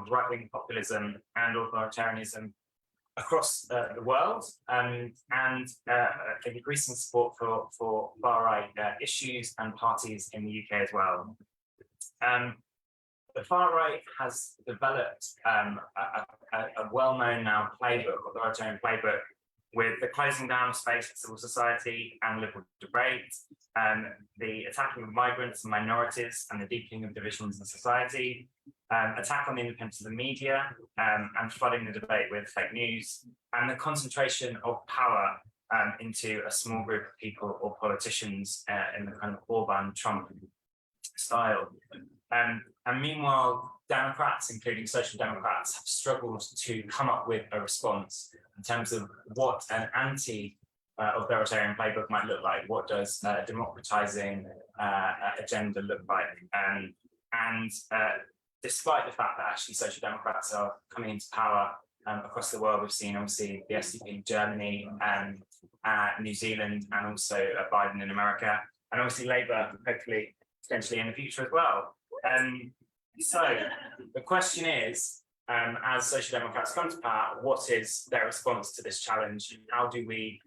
of right-wing populism and authoritarianism across the world, and increasing support for far-right issues and parties in the UK as well. The far right has developed a well-known now playbook, authoritarian playbook, with the closing down of space for civil society and liberal debate, the attacking of migrants and minorities and the deepening of divisions in society, attack on the independence of the media, and flooding the debate with fake news, and the concentration of power into a small group of people or politicians in the kind of Orban-Trump style. And meanwhile, Democrats, including Social Democrats, have struggled to come up with a response in terms of what an anti-authoritarian playbook might look like. What does a democratizing agenda look like? And despite the fact that actually Social Democrats are coming into power across the world, we've seen obviously the SDP in Germany and New Zealand, and also Biden in America, and obviously Labour, hopefully, potentially in the future as well. So the question is, as Social Democrats come to power, what is their response to this challenge? How do we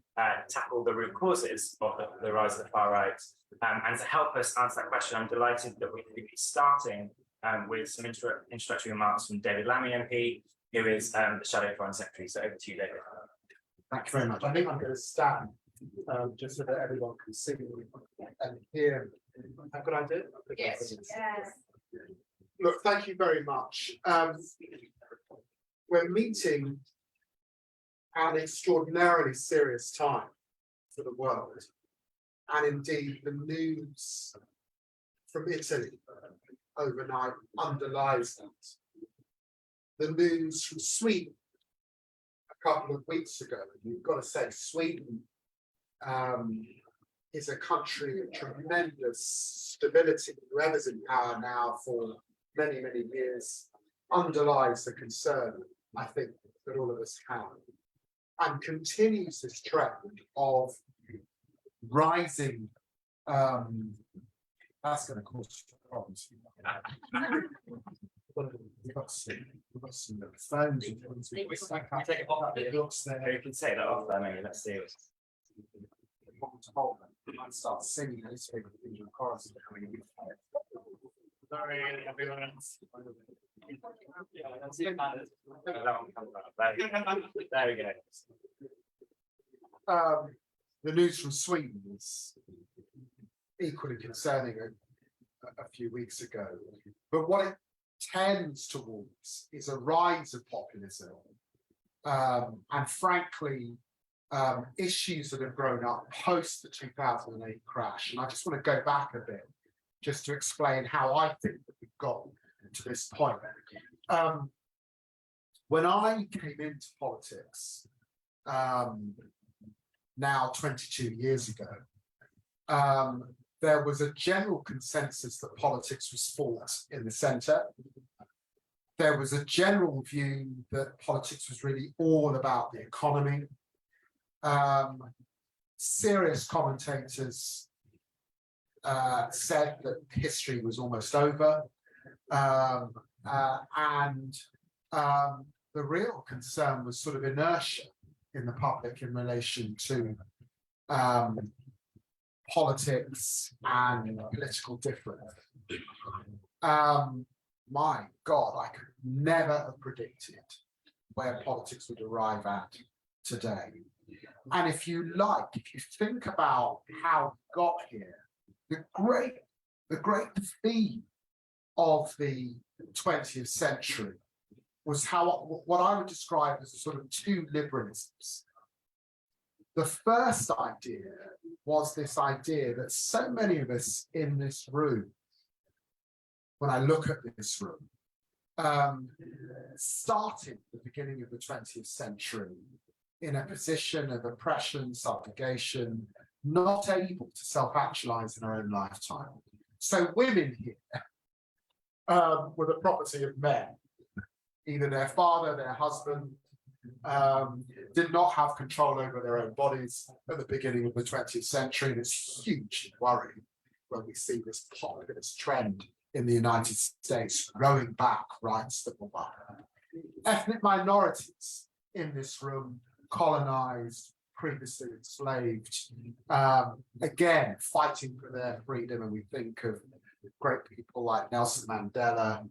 tackle the root causes of the rise of the far right? And to help us answer that question, I'm delighted that we could be starting with some introductory remarks from David Lammy MP, who is the Shadow Foreign Secretary. So over to you, David. Thank you very much. I think I'm going to stand just so that everyone can see and hear. How could I do it? Yes. Yes. Look, thank you very much. We're meeting at an extraordinarily serious time for the world, and indeed the news from Italy overnight underlies that. The news from Sweden a couple of weeks ago, you've got to say Sweden is a country of tremendous stability. Whoever's in power now for many, many years underlies the concern, I think, that all of us have, and continues this trend of rising. That's going to cause problems. We've got some phones. I'll take it off. You can take that off there, maybe. Let's see. I start singing this in the chorus. Sorry, everyone. There we go. The news from Sweden is equally concerning a few weeks ago, but what it tends towards is a rise of populism, and frankly, issues that have grown up post the 2008 crash. And I just want to go back a bit just to explain how I think that we've got to this point. When I came into politics, now 22 years ago, there was a general consensus that politics was fought in the centre. There was a general view that politics was really all about the economy. Serious commentators said that history was almost over, and the real concern was sort of inertia in the public in relation to politics and political difference. My God, I could never have predicted where politics would arrive at today. And if you think about how we got here, the great theme of the 20th century was what I would describe as sort of two liberalisms. The first idea was this idea that so many of us in this room, when I look at this room, started at the beginning of the 20th century in a position of oppression, subjugation, not able to self-actualize in our own lifetime. So women here were the property of men. Either their father, their husband, did not have control over their own bodies at the beginning of the 20th century. And it's hugely worrying when we see this populist trend in the United States, rowing back rights that were won. Ethnic minorities in this room, colonized, previously enslaved, again, fighting for their freedom. And we think of great people like Nelson Mandela,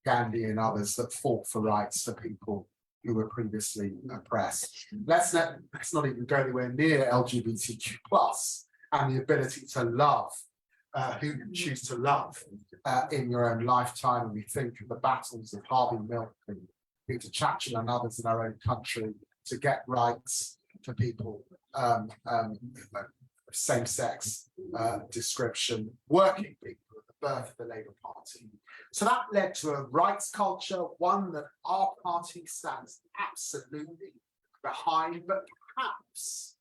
Gandhi and others that fought for rights for people who were previously oppressed. Let's not even go anywhere near LGBTQ plus and the ability to love who you choose to love in your own lifetime. And we think of the battles of Harvey Milk and Peter Churchill and others in our own country to get rights for people, same-sex description, working people at the birth of the Labour Party. So that led to a rights culture, one that our party stands absolutely behind, but perhaps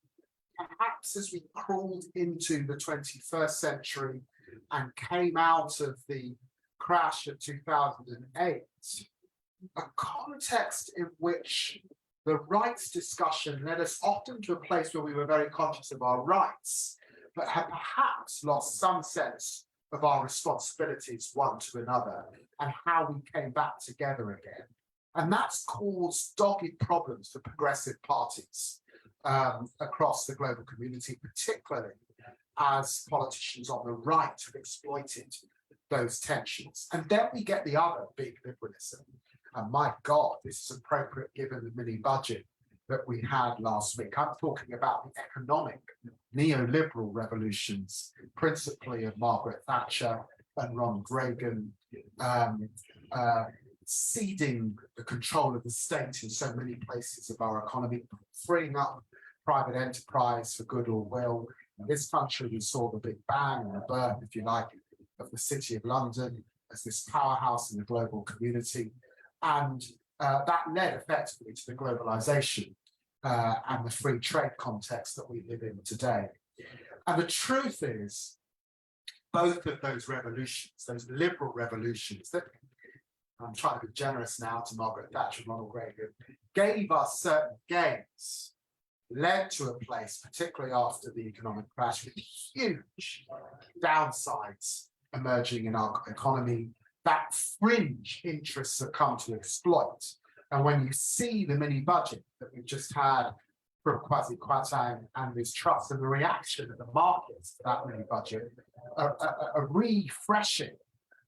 as we crawled into the 21st century and came out of the crash of 2008, a context in which the rights discussion led us often to a place where we were very conscious of our rights, but had perhaps lost some sense of our responsibilities one to another and how we came back together again. And that's caused dogged problems for progressive parties across the global community, particularly as politicians on the right have exploited those tensions. And then we get the other big liberalism. And my God, this is appropriate given the mini budget that we had last week. I'm talking about the economic neoliberal revolutions, principally of Margaret Thatcher and Ronald Reagan, ceding the control of the state in so many places of our economy, freeing up private enterprise for good or will. In this country, we saw the Big Bang and the birth, if you like, of the City of London as this powerhouse in the global community. And that led effectively to the globalization and the free trade context that we live in today. And the truth is, both of those revolutions, those liberal revolutions, that I'm trying to be generous now to Margaret Thatcher and Ronald Reagan, gave us certain gains, led to a place, particularly after the economic crash, with huge downsides emerging in our economy, that fringe interests have come to exploit. And when you see the mini budget that we've just had from Kwasi Kwarteng and his trust and the reaction of the markets to that mini budget, a refreshing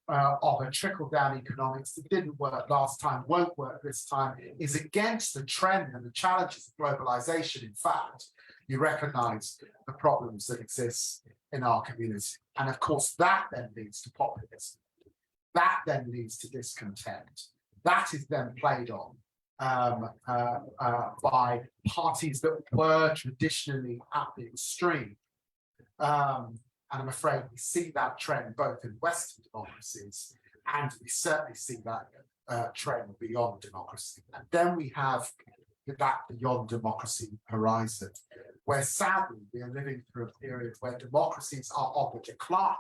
of a trickle-down economics that didn't work last time, won't work this time, is against the trend and the challenges of globalization. In fact, you recognize the problems that exist in our community. And of course, that then leads to populism. That then leads to discontent. That is then played on by parties that were traditionally at the extreme. And I'm afraid we see that trend both in Western democracies, and we certainly see that trend beyond democracy. And then we have that beyond democracy horizon, where sadly we are living through a period where democracies are on the decline.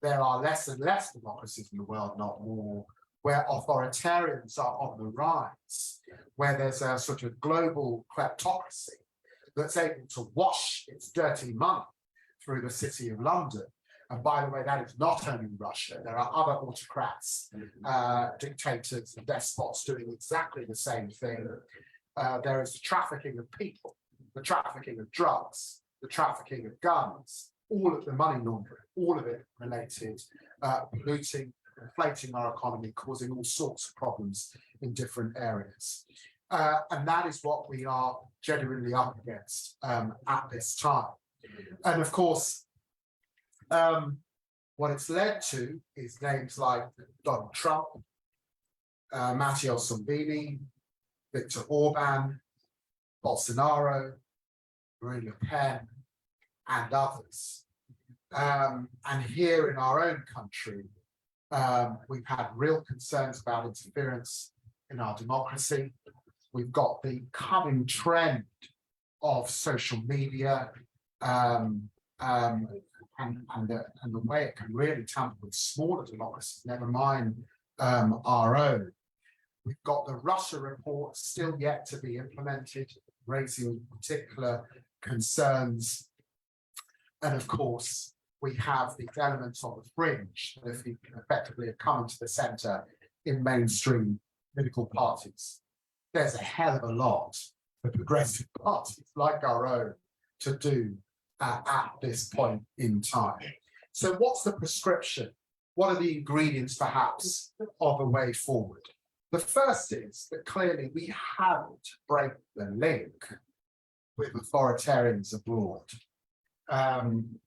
There are less and less democracies in the world, not more, where authoritarians are on the rise, where there's a sort of global kleptocracy that's able to wash its dirty money through the City of London. And by the way, that is not only Russia. There are other autocrats, dictators and despots doing exactly the same thing. There is the trafficking of people, the trafficking of drugs, the trafficking of guns, all of the money laundering, all of it related, polluting, inflating our economy, causing all sorts of problems in different areas. And that is what we are genuinely up against at this time. And of course, what it's led to is names like Donald Trump, Matteo Salvini, Viktor Orban, Bolsonaro, Marine Le Pen, and others. And here in our own country, we've had real concerns about interference in our democracy. We've got the coming trend of social media and the way it can really tamper with smaller democracies, never mind our own. We've got the Russia report still yet to be implemented, raising particular concerns. And of course, we have the elements on the fringe that effectively have come into the centre in mainstream political parties. There's a hell of a lot for progressive parties like our own to do at this point in time. So what's the prescription? What are the ingredients, perhaps, of a way forward? The first is that clearly we have to break the link with authoritarians abroad.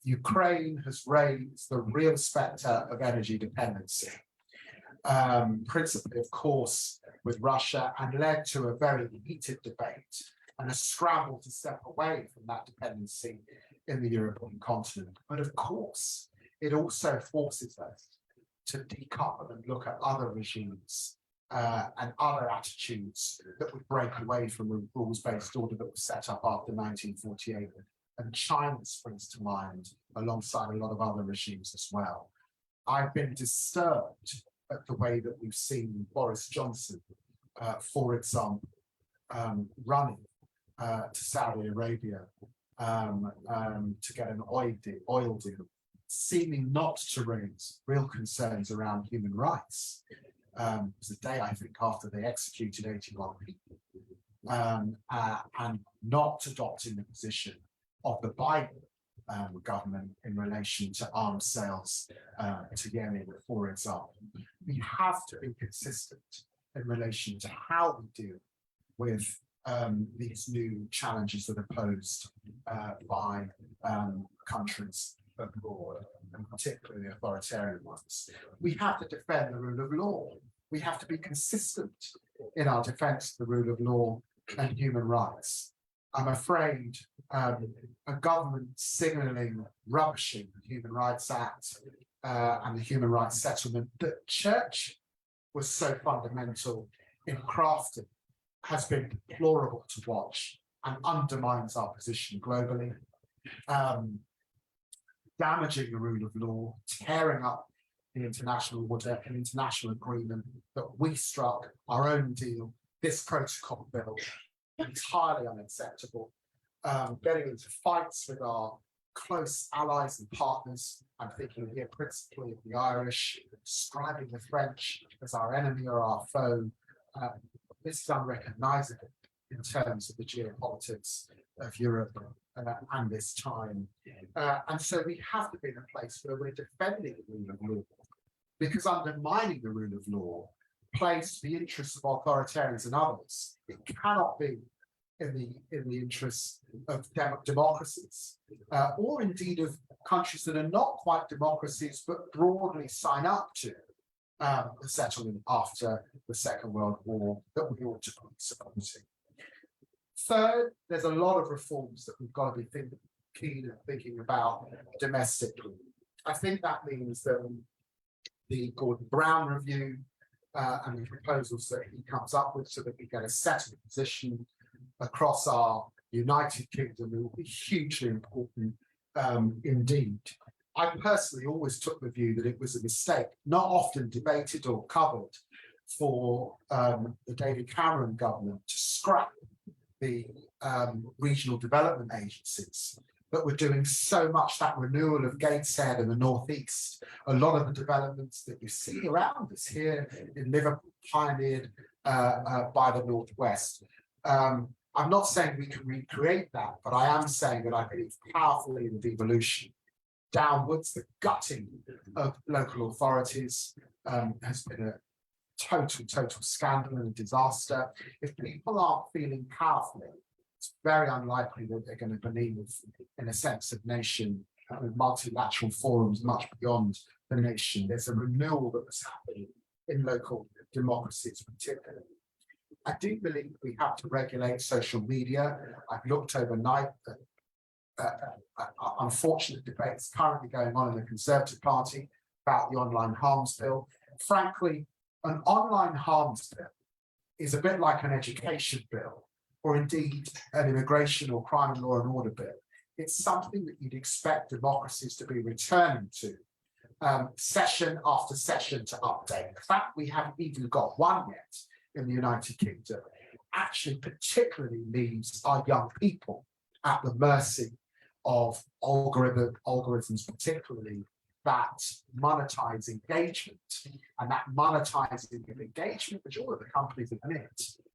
Ukraine has raised the real spectre of energy dependency, principally, of course, with Russia, and led to a very heated debate and a scramble to step away from that dependency in the European continent. But of course, it also forces us to decouple and look at other regimes and other attitudes that would break away from a rules-based order that was set up after 1948. And China springs to mind alongside a lot of other regimes as well. I've been disturbed at the way that we've seen Boris Johnson, for example, running to Saudi Arabia to get an oil deal, seeming not to raise real concerns around human rights. It was a day, I think, after they executed 81 people, and not adopting the position of the Biden government in relation to arms sales to Yemen, for example. We have to be consistent in relation to how we deal with these new challenges that are posed by countries abroad, and particularly authoritarian ones. We have to defend the rule of law. We have to be consistent in our defense of the rule of law and human rights. I'm afraid a government signalling rubbishing the Human Rights Act and the Human Rights Settlement that church was so fundamental in crafting has been deplorable to watch and undermines our position globally, damaging the rule of law, tearing up the international order and international agreement that we struck, our own deal, this protocol bill, entirely unacceptable, getting into fights with our close allies and partners. I'm thinking here principally of the Irish, describing the French as our enemy or our foe. This is unrecognizable in terms of the geopolitics of Europe and this time. And so we have to be in a place where we're defending the rule of law, because undermining the rule of law plays to the interests of authoritarians and others. It cannot be in the interests of democracies, or indeed of countries that are not quite democracies but broadly sign up to the settlement after the Second World War that we ought to be supporting. Third, there's a lot of reforms that we've got to be keen and thinking about domestically. I think that means that the Gordon Brown review and the proposals that he comes up with, so that we get a settled position across our United Kingdom, will be hugely important indeed. I personally always took the view that it was a mistake, not often debated or covered, for the David Cameron government to scrap the regional development agencies that were doing so much, that renewal of Gateshead and the Northeast. A lot of the developments that you see around us here in Liverpool, pioneered by the Northwest. I'm not saying we can recreate that, but I am saying that I believe powerfully in devolution. Downwards, the gutting of local authorities has been a total scandal and a disaster. If people aren't feeling powerfully, it's very unlikely that they're going to believe in a sense of nation with multilateral forums much beyond the nation. There's a renewal that was happening in local democracies particularly. I do believe we have to regulate social media. I've looked overnight at unfortunate debates currently going on in the Conservative Party about the online harms bill. Frankly, an online harms bill is a bit like an education bill, or indeed an immigration or crime and law and order bill. It's something that you'd expect democracies to be returning to session after session to update. The fact we haven't even got one yet in the United Kingdom actually particularly leaves our young people at the mercy of algorithms, particularly that monetize engagement, and that monetizing of engagement, which all of the companies admit,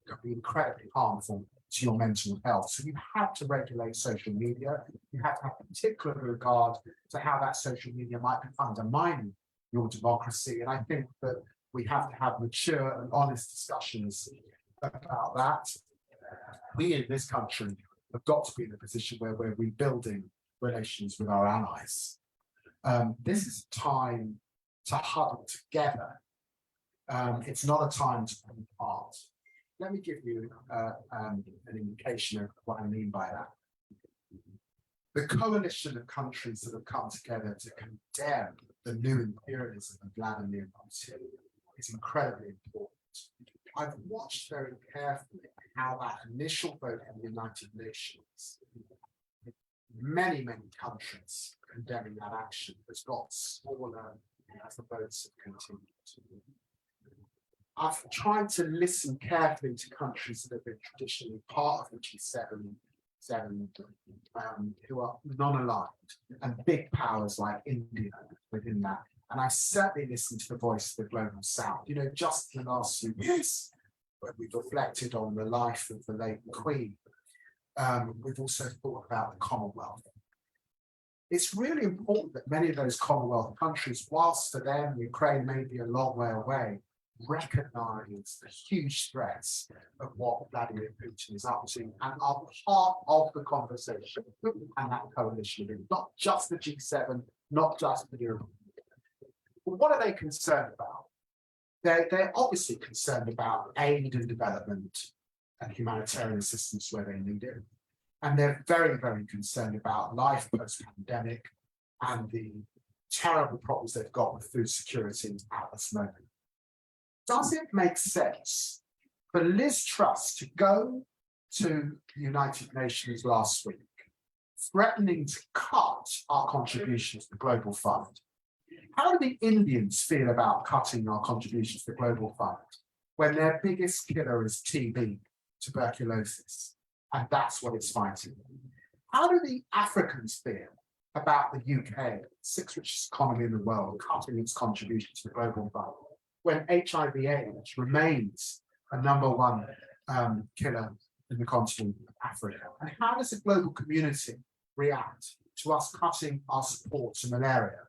can be incredibly harmful to your mental health. So you have to regulate social media. You have to have particular regard to how that social media might be undermining your democracy. And I think that we have to have mature and honest discussions about that. We in this country have got to be in a position where we're rebuilding relations with our allies. This is a time to huddle together. It's not a time to come apart. Let me give you an indication of what I mean by that. The coalition of countries that have come together to condemn the new imperialism of Vladimir Putin is incredibly important. I've watched very carefully how that initial vote in the United Nations, many countries condemning that action, has got smaller as the votes have continued. I've tried to listen carefully to countries that have been traditionally part of the G7, who are non-aligned, and big powers like India within that. And I certainly listened to the voice of the global south. You know, just in the last few years, when we've reflected on the life of the late Queen, we've also thought about the Commonwealth. It's really important that many of those Commonwealth countries, whilst for them Ukraine may be a long way away, recognize the huge threats of what Vladimir Putin is up to and are part of the conversation and that coalition, not just the G7, not just the Europe. But what are they concerned about? They're obviously concerned about aid and development and humanitarian assistance where they need it. And they're very, very concerned about life post-pandemic and the terrible problems they've got with food security at this moment. Does it make sense for Liz Truss to go to the United Nations last week, threatening to cut our contributions to the Global Fund? How do the Indians feel about cutting our contributions to the Global Fund when their biggest killer is TB, tuberculosis, and that's what it's fighting? How do the Africans feel about the UK, the sixth richest economy in the world, cutting its contribution to the Global Fund, when HIV/AIDS remains a #1 killer in the continent of Africa? And how does the global community react to us cutting our support to malaria?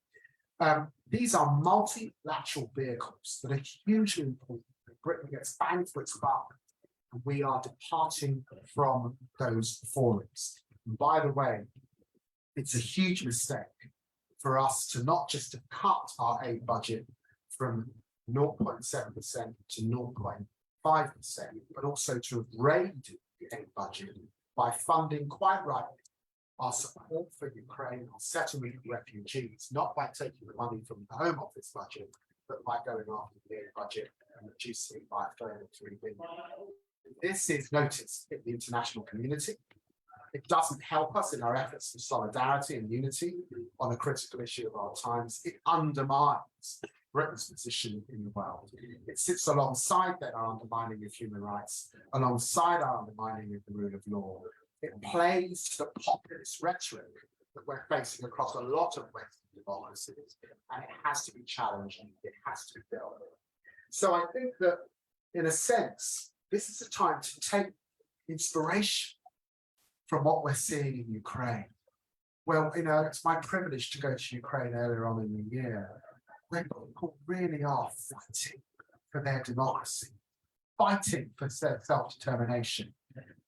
These are multilateral vehicles that are hugely important. Britain gets bang for its buck, and we are departing from those forums. And by the way, it's a huge mistake for us to not just to cut our aid budget from 0.7% to 0.5%, but also to have raised the aid budget by funding, quite rightly, our support for Ukraine, our settlement of refugees, not by taking the money from the Home Office budget, but by going after the aid budget and reducing it by a further $3 billion. This is noticed in the international community. It doesn't help us in our efforts for solidarity and unity on a critical issue of our times. It undermines Britain's position in the world. It sits alongside that our undermining of human rights, alongside our undermining of the rule of law. It plays to the populist rhetoric that we're facing across a lot of Western democracies, and it has to be challenged and it has to be dealt with. So I think that, in a sense, this is a time to take inspiration from what we're seeing in Ukraine. Well, you know, it's my privilege to go to Ukraine earlier on in the year, where people really are fighting for their democracy, fighting for self-determination.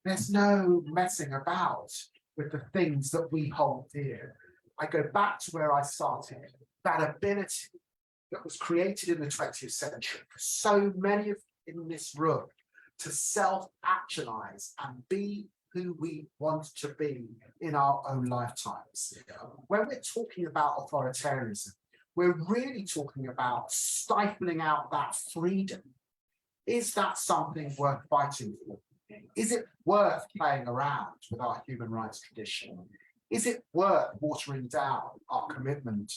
There's no messing about with the things that we hold dear. I go back to where I started, that ability that was created in the 20th century for so many of in this room to self-actualize and be who we want to be in our own lifetimes. When we're talking about authoritarianism, we're really talking about stifling out that freedom. Is that something worth fighting for? Is it worth playing around with our human rights tradition? Is it worth watering down our commitment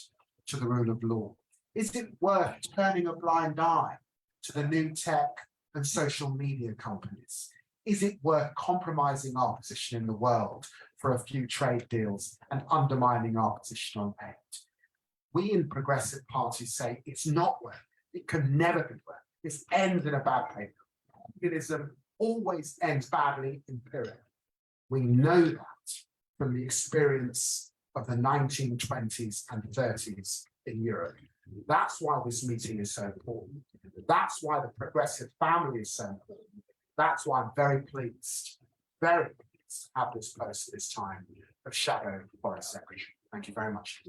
to the rule of law? Is it worth turning a blind eye to the new tech and social media companies? Is it worth compromising our position in the world for a few trade deals and undermining our position on aid. We in progressive parties say it's not worth it. It can never be worth it. This ends in a bad paper. Populism always ends badly in period. We know that from the experience of the 1920s and 30s in Europe. That's why this meeting is so important. That's why the progressive family is so important. That's why I'm very pleased to have this post at this time of Shadow Foreign Secretary. Thank you very much.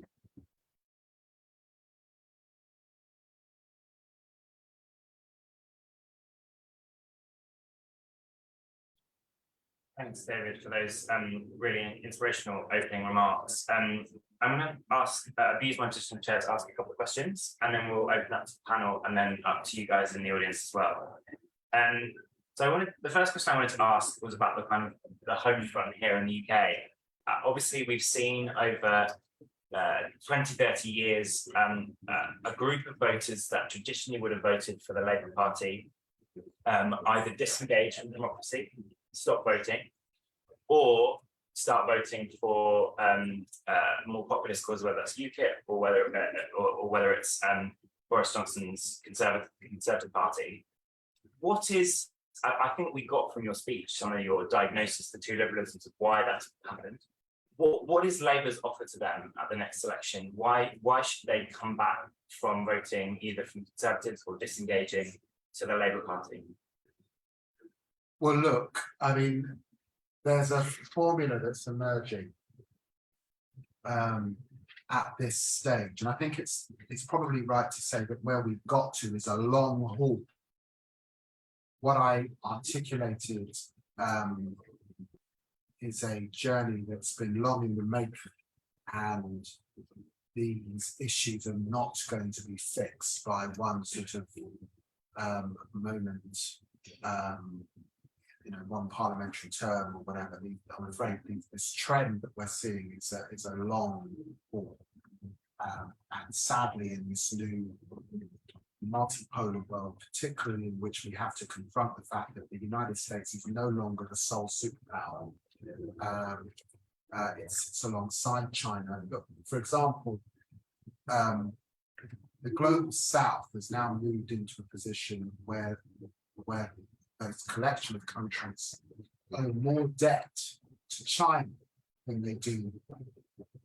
Thanks, David, for those really inspirational opening remarks. I'm going to abuse my position of chair to ask a couple of questions, and then we'll open up to the panel and then up to you guys in the audience as well. So the first question I wanted to ask was about the kind of the home front here in the UK. Obviously, we've seen over 20, 30 years a group of voters that traditionally would have voted for the Labour Party either disengage from democracy, stop voting, or start voting for more populist causes, whether that's UKIP or whether it's Boris Johnson's Conservative Party. What is, I think we got from your speech some of your diagnosis, the two liberalisms of why that's happened. What is Labour's offer to them at the next election? Why should they come back from voting either from Conservatives or disengaging to the Labour Party? Well, look, I mean, there's a formula that's emerging at this stage, and I think it's probably right to say that where we've got to is a long haul. What I articulated is a journey that's been long in the making, and these issues are not going to be fixed by one sort of moment, one parliamentary term or whatever. I'm afraid this trend that we're seeing is a long haul, and sadly, in this new multipolar world, particularly in which we have to confront the fact that the United States is no longer the sole superpower. It's alongside China. But for example, the global South has now moved into a position where a collection of countries owe more debt to China than they do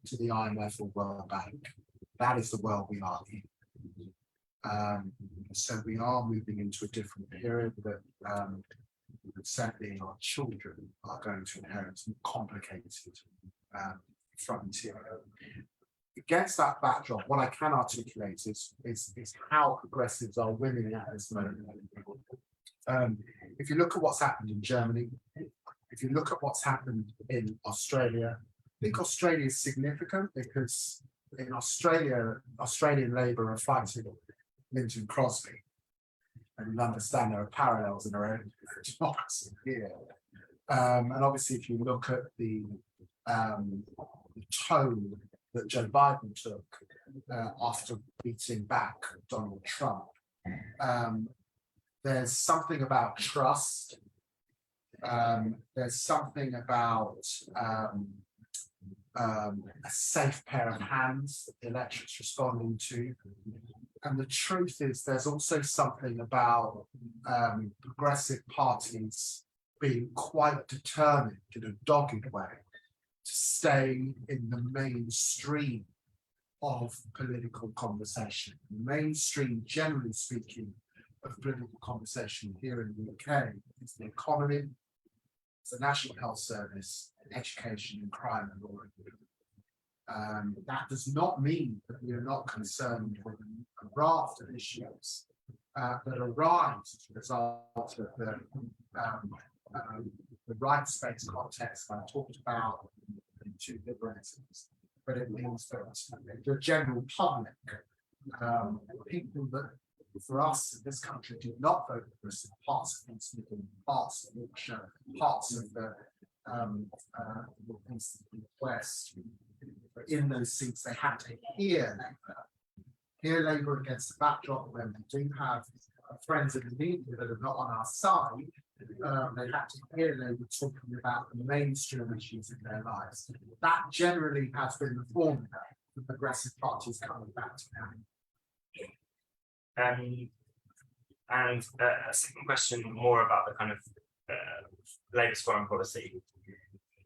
to the IMF or World Bank. That is the world we are in. So we are moving into a different period that certainly our children are going to inherit a more complicated frontier. Against that backdrop, what I can articulate is how progressives are winning at this moment. If you look at what's happened in Germany, if you look at what's happened in Australia, I think Australia is significant because in Australia, Australian Labour are fighting Linton Crosby, and you understand there are parallels in our own democracy here. And obviously, if you look at the tone that Joe Biden took after beating back Donald Trump, there's something about trust. There's something about a safe pair of hands that the electorate's responding to. And the truth is, there's also something about progressive parties being quite determined in a dogged way to stay in the mainstream of political conversation. The mainstream, generally speaking, of political conversation here in the UK is the economy, it's the National Health Service, education and crime and law. That does not mean that we are not concerned with a raft of issues that arise as a result of the rights-based context I talked about in two liberalisms, but it means that the general public, people that for us in this country did not vote for us in parts of East Midlands, parts of Yorkshire, parts of the East and West. But in those seats, they had to hear Labour against the backdrop when we do have friends in the media that are not on our side, They had to hear they were talking about the mainstream issues in their lives. That generally has been the formula for progressive parties coming back to now. And a second question, more about the kind of Labour's foreign policy.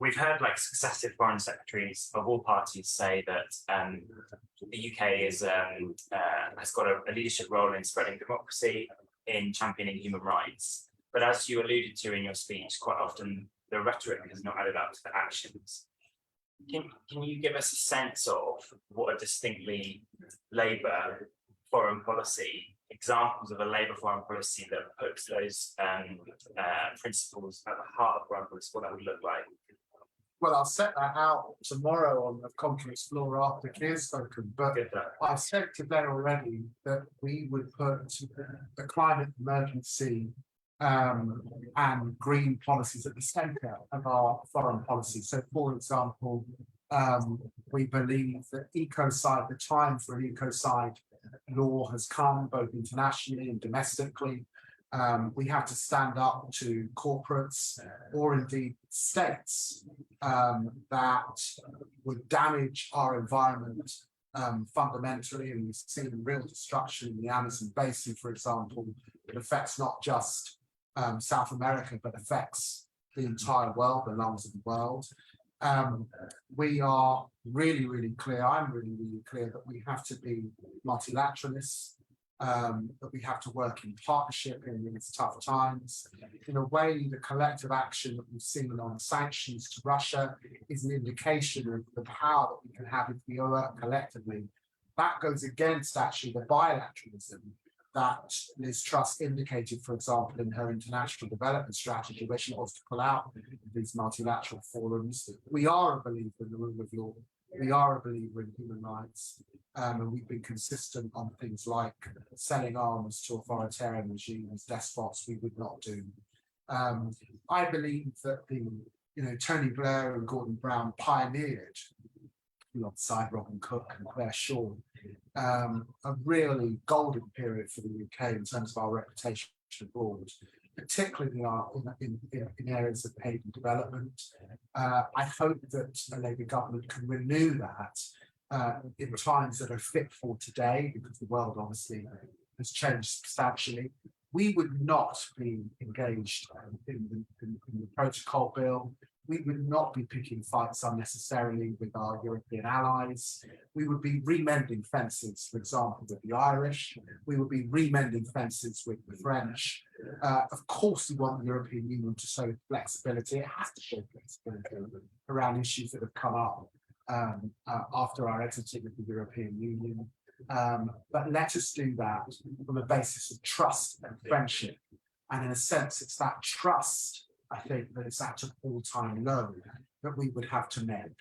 We've heard like successive foreign secretaries of all parties say that the UK is has got a leadership role in spreading democracy, in championing human rights. But as you alluded to in your speech, quite often the rhetoric has not added up to the actions. Can you give us a sense of what a distinctly Labour foreign policy, examples of a Labour foreign policy that puts those principles at the heart of foreign policy, what that would look like? Well, I'll set that out tomorrow on the conference floor after Keir's spoken, but I've said today already that we would put the climate emergency and green policies at the centre of our foreign policy. So, for example, we believe that ecocide, the time for an ecocide law has come, both internationally and domestically. We have to stand up to corporates or indeed states that would damage our environment fundamentally, and we've seen real destruction in the Amazon basin, for example. It affects not just South America, but affects the entire world, the lungs of the world. We are really, really clear, I'm really, really clear that we have to be multilateralists, that we have to work in partnership in these tough times. In a way, the collective action that we've seen on sanctions to Russia is an indication of the power that we can have if we work collectively. That goes against actually the bilateralism that Liz Truss indicated, for example, in her international development strategy, where she wants to pull out these multilateral forums. We are a believer in the rule of law. We are a believer in human rights, and we've been consistent on things like selling arms to authoritarian regimes, despots. We would not do. I believe that Tony Blair and Gordon Brown pioneered, alongside Robin Cook and Claire Shaw, a really golden period for the UK in terms of our reputation abroad, particularly in areas of aid and development. I hope that a Labour government can renew that in times that are fit for today, because the world obviously has changed substantially. We would not be engaged in the protocol bill. We would not be picking fights unnecessarily with our European allies. We would be remending fences, for example, with the Irish. We would be remending fences with the French. Of course, we want the European Union to show flexibility. It has to show flexibility around issues that have come up after our exiting of the European Union. But let us do that on the basis of trust and friendship. And in a sense, it's that trust, I think, that is at an all-time low that we would have to mend.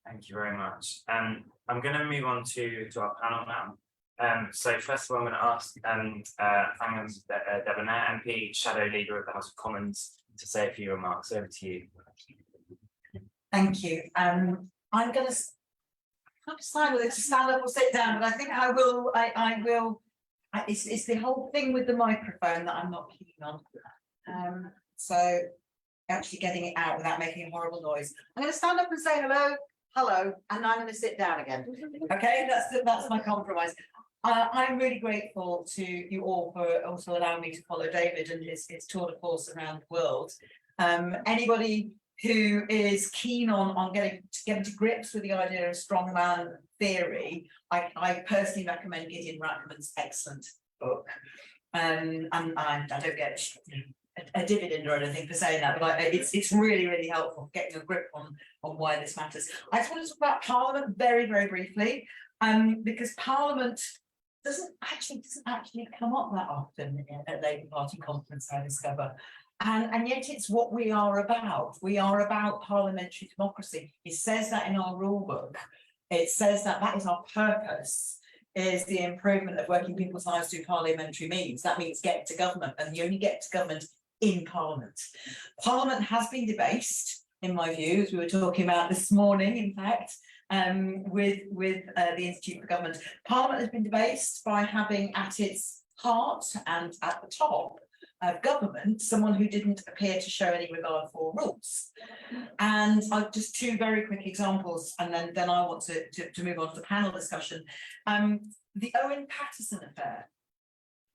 Thank you very much. I'm going to move on to our panel now. So first of all, I'm going to ask Thangam Debbonaire, MP, Shadow Leader of the House of Commons, to say a few remarks. Over to you. Thank you. I'm going to not decide whether to stand up or sit down, but I think I will. I will. It's the whole thing with the microphone that I'm not keen on. So actually getting it out without making a horrible noise. I'm going to stand up and say hello, and I'm going to sit down again. Okay, that's my compromise. I'm really grateful to you all for also allowing me to follow David and his tour de force around the world. Anybody who is keen on getting to grips with the idea of strongman theory, I personally recommend Gideon Rachman's excellent book. And I don't get a dividend or anything for saying that, but it's really, really helpful getting a grip on why this matters. I just want to talk about Parliament very, very briefly, because Parliament doesn't actually come up that often at Labour Party conference, I discover. And yet it's what we are about. We are about parliamentary democracy. It says that in our rule book. It says that is our purpose, is the improvement of working people's lives through parliamentary means. That means get to government, and you only get to government in Parliament. Parliament has been debased, in my view, as we were talking about this morning, in fact, with the Institute for Government. Parliament has been debased by having at its heart and at the top of government someone who didn't appear to show any regard for rules. And just two very quick examples, and then I want to move on to the panel discussion. The Owen Patterson affair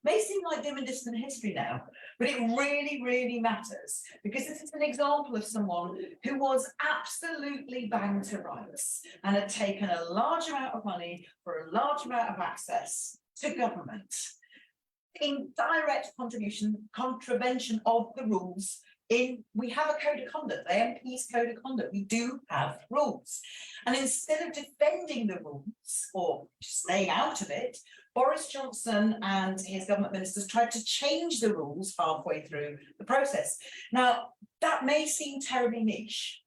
may seem like dim and distant history now, but it really, really matters, because this is an example of someone who was absolutely banged to rights and had taken a large amount of money for a large amount of access to government in direct contravention of the rules. We have a code of conduct, the MP's code of conduct, we do have rules. And instead of defending the rules or staying out of it, Boris Johnson and his government ministers tried to change the rules halfway through the process. Now, that may seem terribly niche,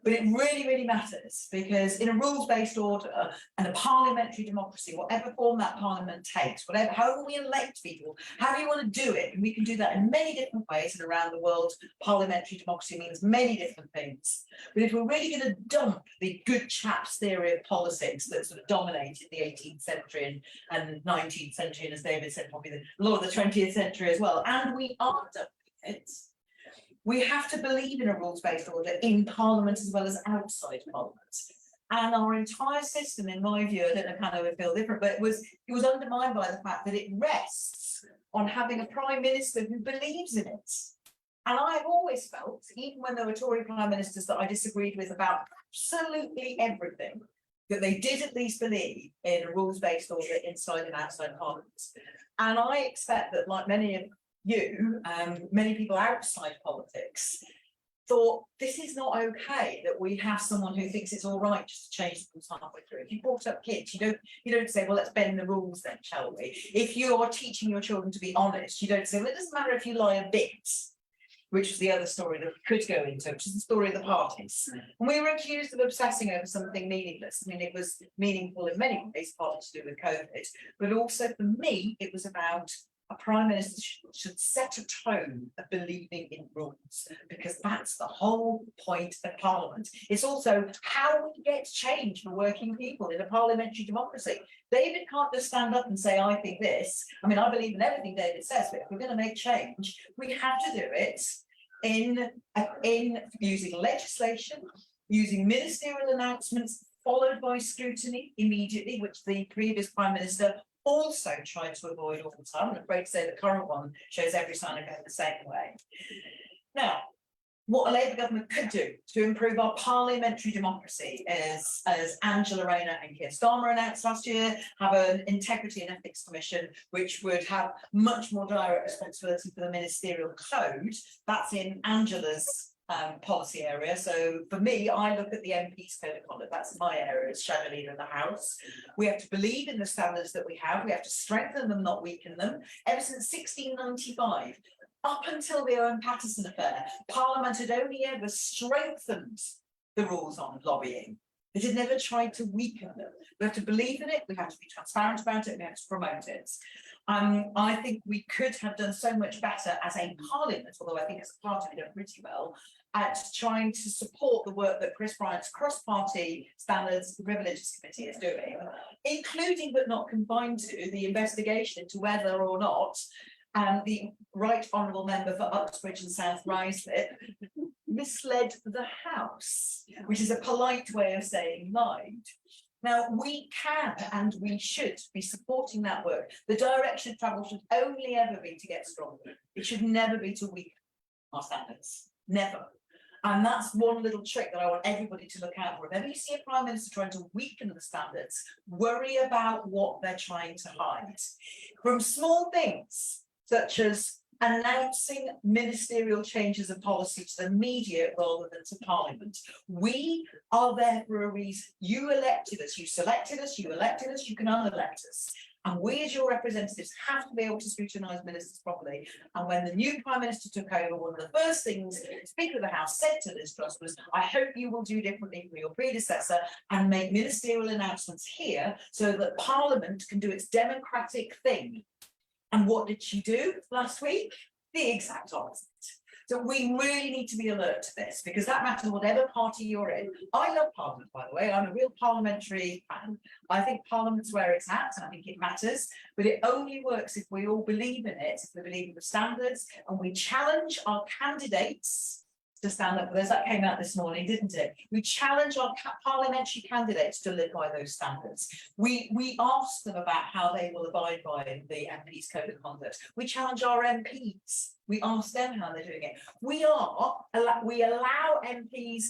but it really, really matters, because in a rules-based order and a parliamentary democracy, whatever form that parliament takes, however we elect people, however you want to do it, and we can do that in many different ways, and around the world, parliamentary democracy means many different things. But if we're really going to dump the good chaps theory of politics that sort of dominated the 18th century and 19th century, and as David said, probably a lot of the 20th century as well, and we are dumping it, we have to believe in a rules-based order in Parliament as well as outside Parliament. And our entire system, in my view, I don't know if Hannah would feel different, but it was undermined by the fact that it rests on having a Prime Minister who believes in it. And I've always felt, even when there were Tory Prime Ministers that I disagreed with about absolutely everything, that they did at least believe in a rules-based order inside and outside Parliament. And I expect that, like many of you, many people outside politics, thought this is not okay, that we have someone who thinks it's all right just to change the rules halfway through. If you brought up kids, you don't say, well, let's bend the rules then, shall we? If you are teaching your children to be honest, you don't say, well, it doesn't matter if you lie a bit, which is the other story that we could go into, which is the story of the parties. And we were accused of obsessing over something meaningless. I mean, it was meaningful in many ways, partly to do with COVID, but also for me, it was about a Prime Minister should set a tone of believing in rules, because that's the whole point of Parliament. It's also how we get change for working people in a parliamentary democracy. David can't just stand up and say, I think this. I mean, I believe in everything David says, but if we're going to make change, we have to do it in using legislation, using ministerial announcements, followed by scrutiny immediately, which the previous Prime Minister also tried to avoid all the time. I'm afraid to say the current one shows every sign of going the same way. Now, what a Labour government could do to improve our parliamentary democracy is, as Angela Rayner and Keir Starmer announced last year, have an integrity and ethics commission, which would have much more direct responsibility for the ministerial code. That's in Angela's policy area. So for me, I look at the MP's code of conduct. That's my area as shadow leader in the House. We have to believe in the standards that we have. We have to strengthen them, not weaken them. Ever since 1695, up until the Owen Patterson affair, Parliament had only ever strengthened the rules on lobbying. It had never tried to weaken them. We have to believe in it, we have to be transparent about it, and we have to promote it. I think we could have done so much better as a Parliament, although I think as a party we've done pretty well, at trying to support the work that Chris Bryant's cross-party standards privileges committee is doing, including but not confined to the investigation into whether or not the Right Honourable Member for Uxbridge and South Ruislip misled the House, which is a polite way of saying lied. Now, we can and we should be supporting that work. The direction of travel should only ever be to get stronger. It should never be to weaken our standards. Never. And that's one little trick that I want everybody to look out for. Whenever you see a Prime Minister trying to weaken the standards, worry about what they're trying to hide. From small things, such as announcing ministerial changes of policy to the media rather than to Parliament. We are there for a reason. You elected us, you selected us, you elected us, you can unelect us. And we as your representatives have to be able to scrutinise ministers properly. And when the new Prime Minister took over, one of the first things the Speaker of the House said to Liz Truss was, I hope you will do differently from your predecessor and make ministerial announcements here so that Parliament can do its democratic thing. And what did she do last week? The exact opposite. So we really need to be alert to this, because that matters whatever party you're in. I love Parliament, by the way. I'm a real parliamentary fan. I think Parliament's where it's at, and I think it matters. But it only works if we all believe in it, if we believe in the standards, and we challenge our candidates to stand up for those. That came out this morning, didn't it? We challenge our parliamentary candidates to live by those standards. We ask them about how they will abide by the MP's code of conduct. We challenge our MPs. We ask them how they're doing it. We allow MPs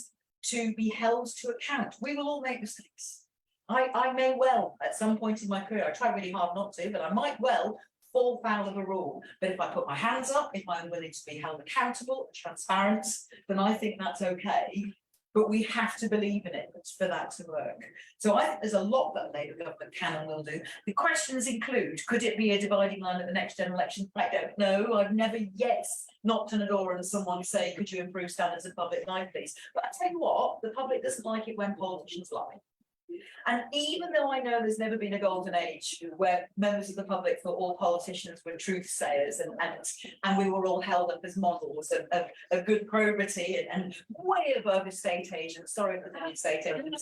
to be held to account. We will all make mistakes. I may well, at some point in my career, I try really hard not to, but I might well fall foul of a rule. But if I put my hands up, if I'm willing to be held accountable, transparent, then I think that's okay. But we have to believe in it for that to work. So I think there's a lot that Labour government can and will do. The questions include, could it be a dividing line at the next general election? I don't know. I've never yet knocked on a door and someone say, could you improve standards of public life, please? But I tell you what, the public doesn't like it when politicians lie. And even though I know there's never been a golden age where members of the public thought all politicians were truth sayers and we were all held up as models of good probity and way above estate agents, sorry for the estate agents,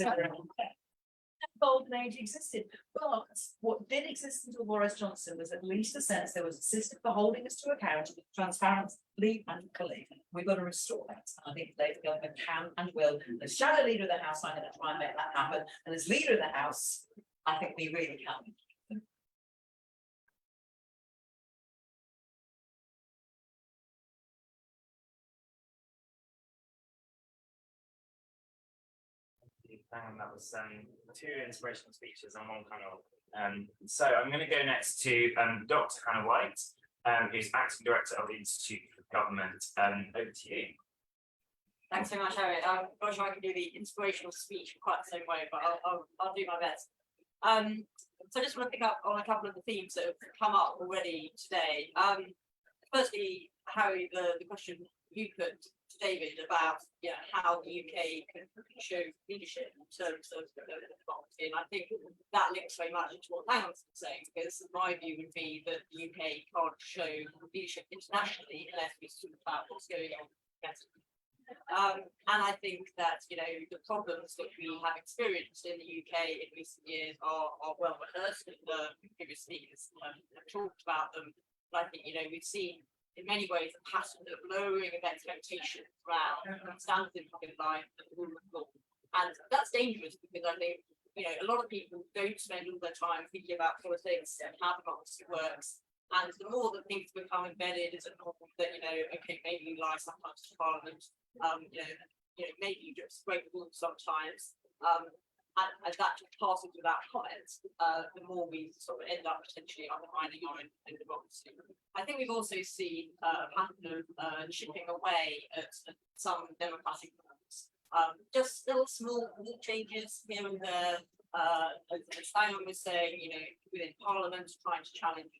golden age existed. But what did exist until Boris Johnson was at least a sense there was a system for holding us to account, transparently and fully. We've got to restore that. I think the Labour government can and will. As shadow leader of the House, I'm going to try and make that happen. And as leader of the House, I think we really can. That was two inspirational speeches and one panel. So I'm going to go next to Dr. Hannah White, who's acting director of the Institute for Government. Over to you. Thanks so much, Owen. I'm not sure I can do the inspirational speech quite the same way, but I'll do my best. So I just want to pick up on a couple of the themes that have come up already today. Firstly, Harry, the question you put to David about how the UK can show leadership in terms of democracy, and I think that links very much to what Thangam's saying, because my view would be that the UK can't show leadership internationally unless we talk about what's going on. And I think that the problems that we have experienced in the UK in recent years are well rehearsed, and previous speakers have talked about them. But I think we've seen in many ways a pattern of lowering of expectations around standards in public life and the rule of law, and that's dangerous because I think a lot of people don't spend all their time thinking about politics and how democracy works. And the more that things become embedded as a norm that okay, maybe you lie sometimes to Parliament, maybe you just break the rules sometimes, and that just passes without comment, the more we sort of end up potentially undermining our own democracy. I think we've also seen a pattern of chipping away at some democratic norms. Just little small changes here and there. As Thangam was saying, within Parliament, trying to challenge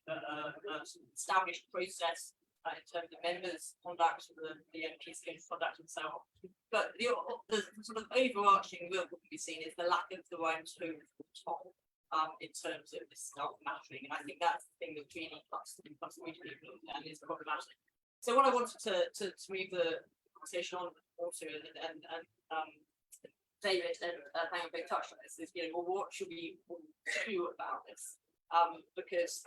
established process in terms of members' conduct, the MP's conduct, and so on. But the sort of overarching will that can be seen is the lack of the right tone from the top in terms of this stuff mattering. And I think that's the thing that really cuts through to people and is problematic. So what I wanted to move the conversation on also, and David and Thangam both touched on this, is well, what should we do about this? Because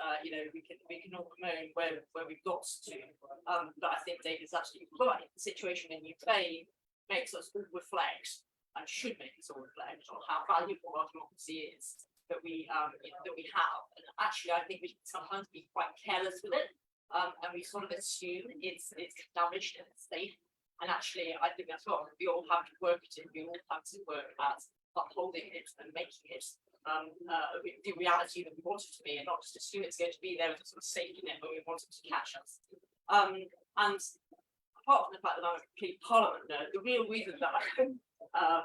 we can all bemoan where we've got to, but I think David's absolutely right. The situation in Ukraine makes us all reflect, and should make us all reflect, on how valuable our democracy is that we have. And actually, I think we can sometimes be quite careless with it, and we sort of assume it's established and it's safe. And actually, I think that's wrong. We all have to work at it. We all have to work at upholding it and making it the reality that we want it to be, and not just assume it's going to be there with a sort of safety net when we want it to catch us. And apart from the fact that I'm a complete Parliament nerd, the real reason that I'm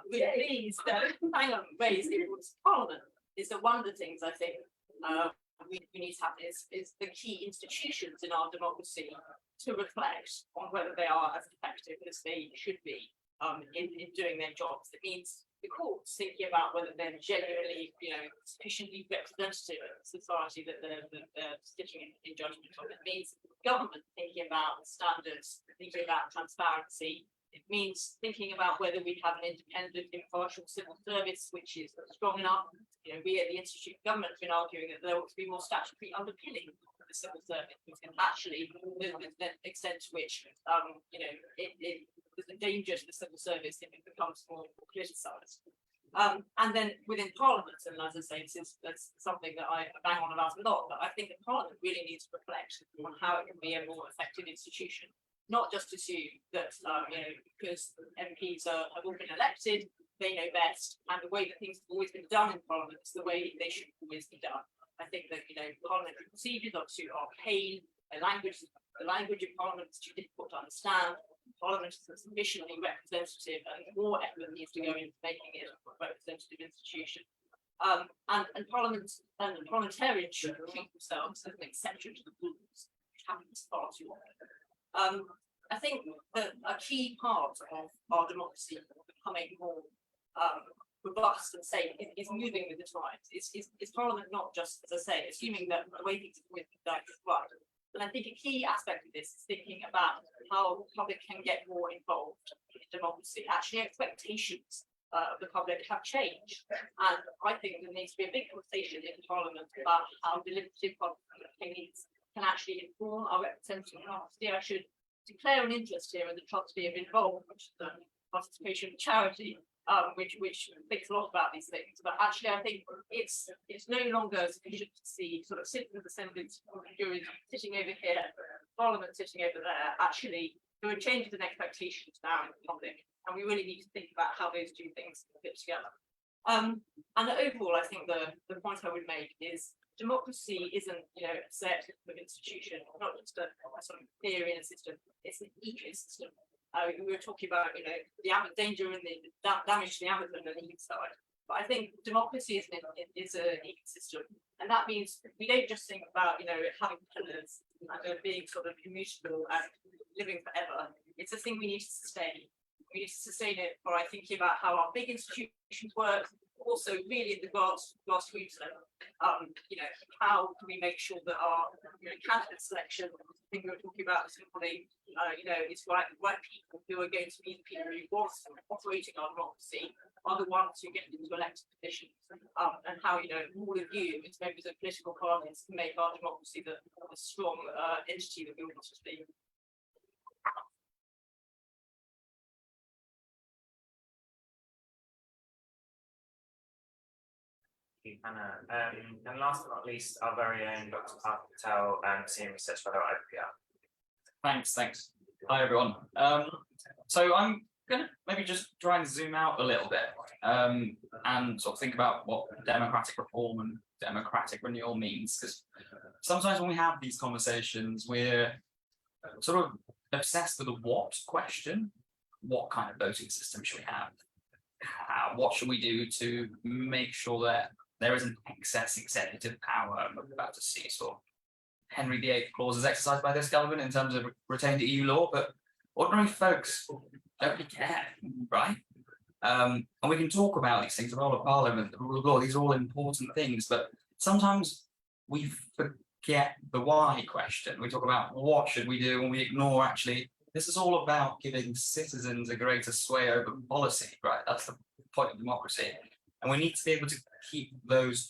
really pleased that Thangam raised the importance of Parliament is that one of the things I think we need to have is the key institutions in our democracy to reflect on whether they are as effective as they should be. in doing their jobs. It means the courts thinking about whether they're genuinely, sufficiently representative of the society that they're sitting in judgment on. It means government thinking about standards, thinking about transparency. It means thinking about whether we have an independent, impartial civil service which is strong enough. We at the Institute of Government have been arguing that there ought to be more statutory underpinning of the civil service, which can actually, the extent to which, there's a danger to the civil service if it becomes more politicised. And then within Parliament, and as I say, that's something that I bang on about a lot, but I think that Parliament really needs to reflect on how it can be a more effective institution, not just assume that, because MPs have all been elected, they know best, and the way that things have always been done in Parliament is the way they should always be done. I think that, parliamentary procedures are too arcane, the language of Parliament is too difficult to understand. Parliament is sufficiently representative, and more effort needs to go into making it a representative institution. And Parliament and parliamentarians should treat themselves as an exception to the rules, which happens far too often. I think that a key part of our democracy becoming more robust and safe is moving with the times. Is Parliament not just, as I say, assuming that the way things are done is right? And I think a key aspect of this is thinking about how the public can get more involved in democracy. Actually, expectations of the public have changed. And I think there needs to be a big conversation in Parliament about how deliberative public opinions can actually inform our representative democracy. I should declare an interest here in the trustee of Involved, which is the participation charity, which thinks a lot about these things. But actually, I think it's no longer sufficient to see sort of citizens' assemblies, juries sitting over here, Parliament sitting over there. Actually, there are changes in expectations now in the public, and we really need to think about how those two things fit together. And overall, I think the point I would make is democracy isn't, a set of institution, not just a sort of theory and a system. It's an ecosystem. We were talking about, the danger and the damage to the Amazon and the east side. But I think democracy is an ecosystem, and that means we don't just think about, having pillars and being sort of immutable and living forever. It's a thing we need to sustain. We need to sustain it by thinking about how our big institutions work, also really at the grassroots level. How can we make sure that our candidate selection, I think we were talking about simply, it's right people who are going to be the people who want operating our democracy are the ones who get into elected positions, and how all of you as members of political parties can make our democracy the strong entity that we want it to be. Hannah. And last but not least, our very own Dr. Parth Patel, Senior Research Fellow at IPPR. Thanks. Hi everyone. So I'm gonna maybe just try and zoom out a little bit and sort of think about what democratic reform and democratic renewal means, because sometimes when we have these conversations, we're sort of obsessed with the what question. What kind of voting system should we have? What should we do to make sure that there isn't excess executive power? We're about to see sort of Henry VIII clauses exercised by this government in terms of retained EU law, but ordinary folks don't really care, right? And we can talk about these things, the role of Parliament, the rule of law, these are all important things, but sometimes we forget the why question. We talk about what should we do, and we ignore actually, this is all about giving citizens a greater sway over policy, right? That's the point of democracy. And we need to be able to keep those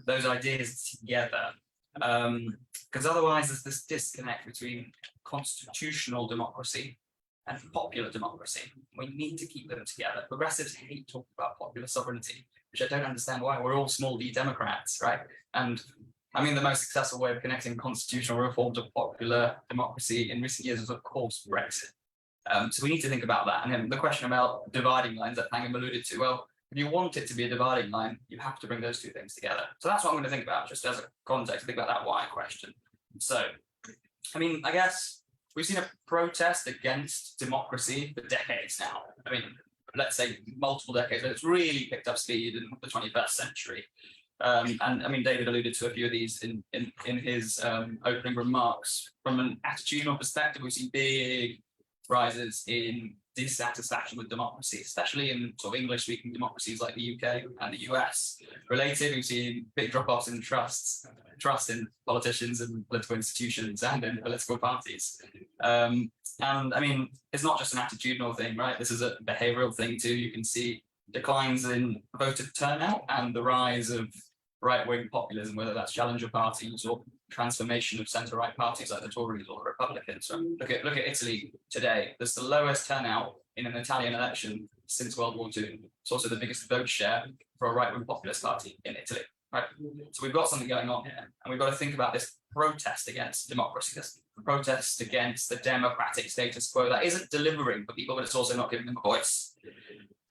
ideas together. Because otherwise there's this disconnect between constitutional democracy and popular democracy. We need to keep them together. Progressives hate talking about popular sovereignty, which I don't understand why. We're all small d Democrats, right? And I mean, the most successful way of connecting constitutional reform to popular democracy in recent years is, of course, Brexit. So we need to think about that. And then the question about dividing lines that Thangam alluded to, well, if you want it to be a dividing line, you have to bring those two things together. So that's what I'm going to think about, just as a context, think about that why question. So, I mean, I guess we've seen a protest against democracy for decades now. I mean, let's say multiple decades, but it's really picked up speed in the 21st century. And I mean, David alluded to a few of these in his opening remarks. From an attitudinal perspective, we've seen big rises in dissatisfaction with democracy, especially in sort of English-speaking democracies like the UK and the US. Related, we've seen big drop-offs in trust in politicians and political institutions and in political parties. And I mean, it's not just an attitudinal thing, right? This is a behavioral thing too. You can see declines in voter turnout and the rise of right-wing populism, whether that's challenger parties or transformation of centre-right parties like the Tories or the Republicans. Right? Look at Italy today. There's the lowest turnout in an Italian election since World War II. It's also the biggest vote share for a right-wing populist party in Italy. Right? So we've got something going on here, and we've got to think about this protest against democracy, this protest against the democratic status quo that isn't delivering for people, but it's also not giving them a voice.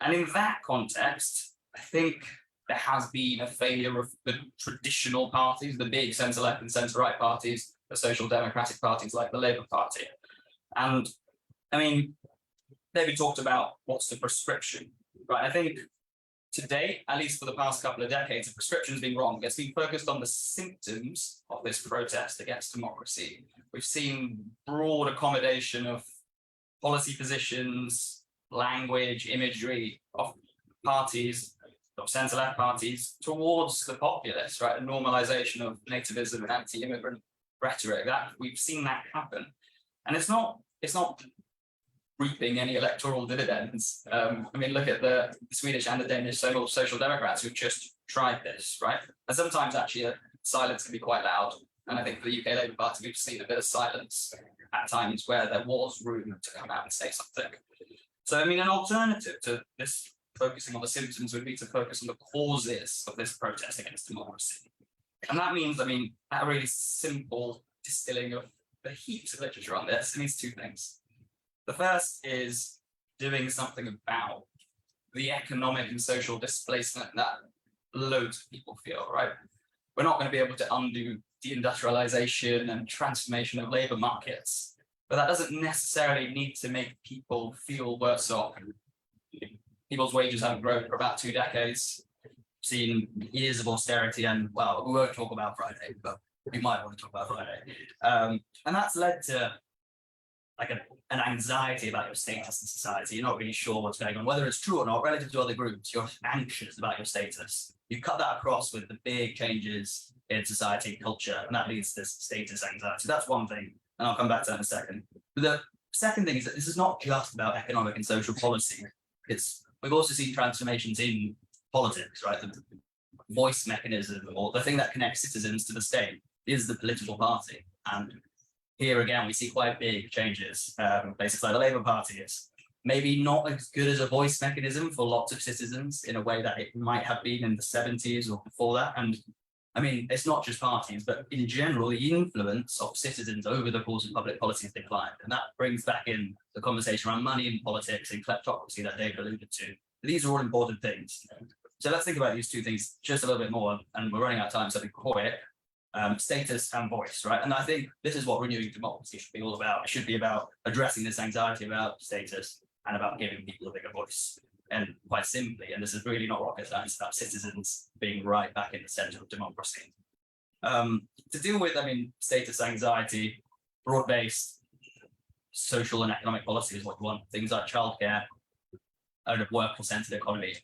And in that context, I think there has been a failure of the traditional parties, the big centre-left and centre-right parties, the social democratic parties like the Labour Party. And I mean, David talked about what's the prescription, right? I think to date, at least for the past couple of decades, the prescription's been wrong. It's been focused on the symptoms of this protest against democracy. We've seen broad accommodation of policy positions, language, imagery of parties, of centre-left parties towards the populace, right? A normalisation of nativism and anti-immigrant rhetoric. That we've seen that happen, and it's not reaping any electoral dividends. I mean, look at the Swedish and the Danish social democrats who've just tried this, right? And sometimes actually silence can be quite loud. And I think for the UK Labour Party, we've seen a bit of silence at times where there was room to come out and say something. So, I mean, an alternative to this focusing on the symptoms would be to focus on the causes of this protest against democracy. And that means, I mean, a really simple distilling of the heaps of literature on this. It means two things. The first is doing something about the economic and social displacement that loads of people feel, right? We're not going to be able to undo deindustrialization and transformation of labour markets, but that doesn't necessarily need to make people feel worse off. People's wages haven't grown for about 2 decades, seen years of austerity, and well, we won't talk about Friday, but we might want to talk about Friday. And that's led to like an anxiety about your status in society. You're not really sure what's going on, whether it's true or not, relative to other groups. You're anxious about your status. You cut that across with the big changes in society and culture, and that leads to this status anxiety. That's one thing, and I'll come back to that in a second. But the second thing is that this is not just about economic and social policy. We've also seen transformations in politics, right? The voice mechanism, or the thing that connects citizens to the state, is the political party. And here again, we see quite big changes. Places like the Labour Party is maybe not as good as a voice mechanism for lots of citizens in a way that it might have been in the 70s or before that. And I mean, it's not just parties, but in general, the influence of citizens over the course of public policy has declined. And that brings back in the conversation around money in politics and kleptocracy that David alluded to. These are all important things. So let's think about these two things just a little bit more. And we're running out of time, so I'll be quick. Status and voice, right? And I think this is what renewing democracy should be all about. It should be about addressing this anxiety about status and about giving people a bigger voice. And quite simply, and this is really not rocket science, about citizens being right back in the center of democracy. To deal with, I mean, status anxiety, broad-based social and economic policy is what we want. Things like childcare and a worker-centered economy.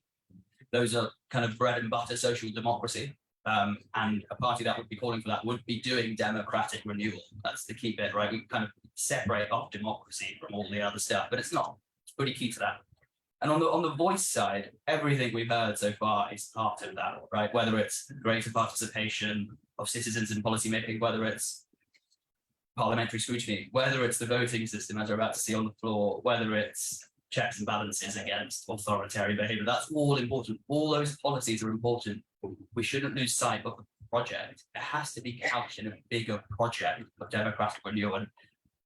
Those are kind of bread and butter social democracy. And a party that would be calling for that would be doing democratic renewal. That's the key bit, right? We kind of separate off democracy from all the other stuff, but it's not. It's pretty key to that. And on the voice side, everything we've heard so far is part of that, right? Whether it's greater participation of citizens in policymaking, whether it's parliamentary scrutiny, whether it's the voting system, as we're about to see on the floor, whether it's checks and balances against authoritarian behavior, that's all important. All those policies are important. We shouldn't lose sight of the project. It has to be couched in a bigger project of democratic renewal.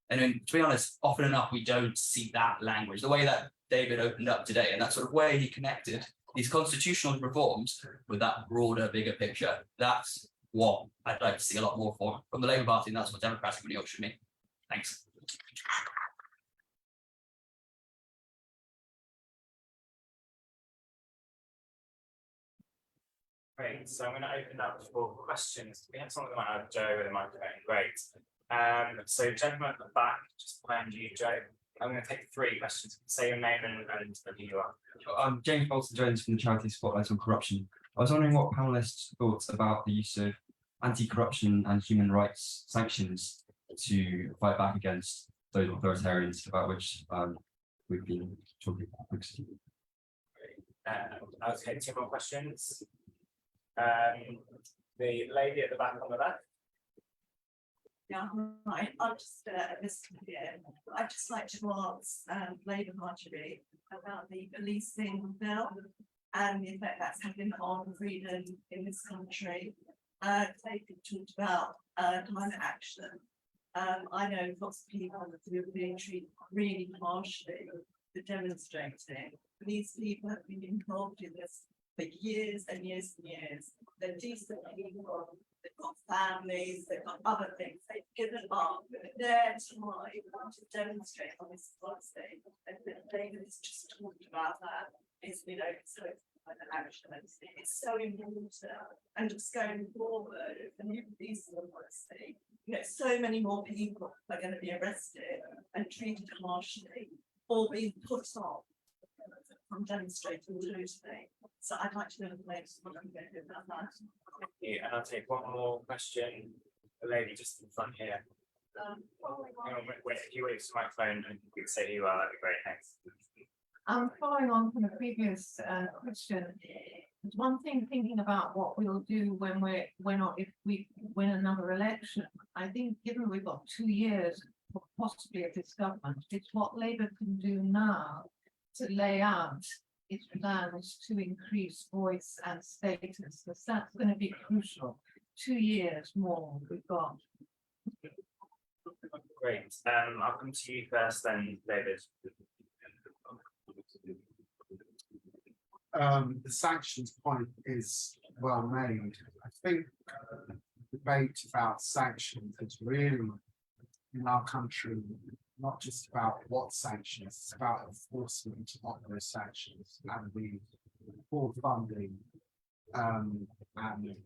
And to be honest, often enough, we don't see that language, the way that David opened up today, and that sort of way he connected these constitutional reforms with that broader, bigger picture. That's what I'd like to see a lot more from the Labour Party, and that's what democratic renewal should mean. Thanks. Great, so I'm going to open up for questions. We have someone that might have Joe with a microphone. Great. So gentleman at the back, just behind you, Joe. I'm going to take 3 questions. Say your name and who you are. I'm James Bolton-Jones from the charity Spotlight on Corruption. I was wondering what panelists thought about the use of anti-corruption and human rights sanctions to fight back against those authoritarians about which we've been talking about. I'll take 2 more questions. The lady at the back on the left. Yeah, right. I'll just listen here. I'd just like to ask Labour Marjorie about the policing bill and the effect that's having on freedom in this country. They've talked about climate action. I know lots of people who are being treated really harshly for demonstrating. These people have been involved in this for years and years and years. They're decent people. They've got families, they've got other things, they've given up their time to demonstrate on this policy. And David has just talked about that, is, you know, so action. It's so important. And just going forward, the new police policy, you know, so many more people are going to be arrested and treated harshly or being put off from demonstrating totally. So I'd like to know the latest what I'm going to do about that. Thank you. And I'll take 1 more question. The lady just in front here. Hang on, wait, if you wait for my phone and you can say who you are, that'd be great. Thanks. Following on from the previous question, one thing thinking about what we'll do if we win another election, I think given we've got 2 years possibly of this government, it's what Labour can do now to lay out its plans to increase voice and status, because that's going to be crucial. 2 years more we've got. Great. I'll come to you first then, David. The sanctions point is well made. I think the debate about sanctions is really in our country not just about what sanctions, it's about enforcement of those sanctions and the poor funding and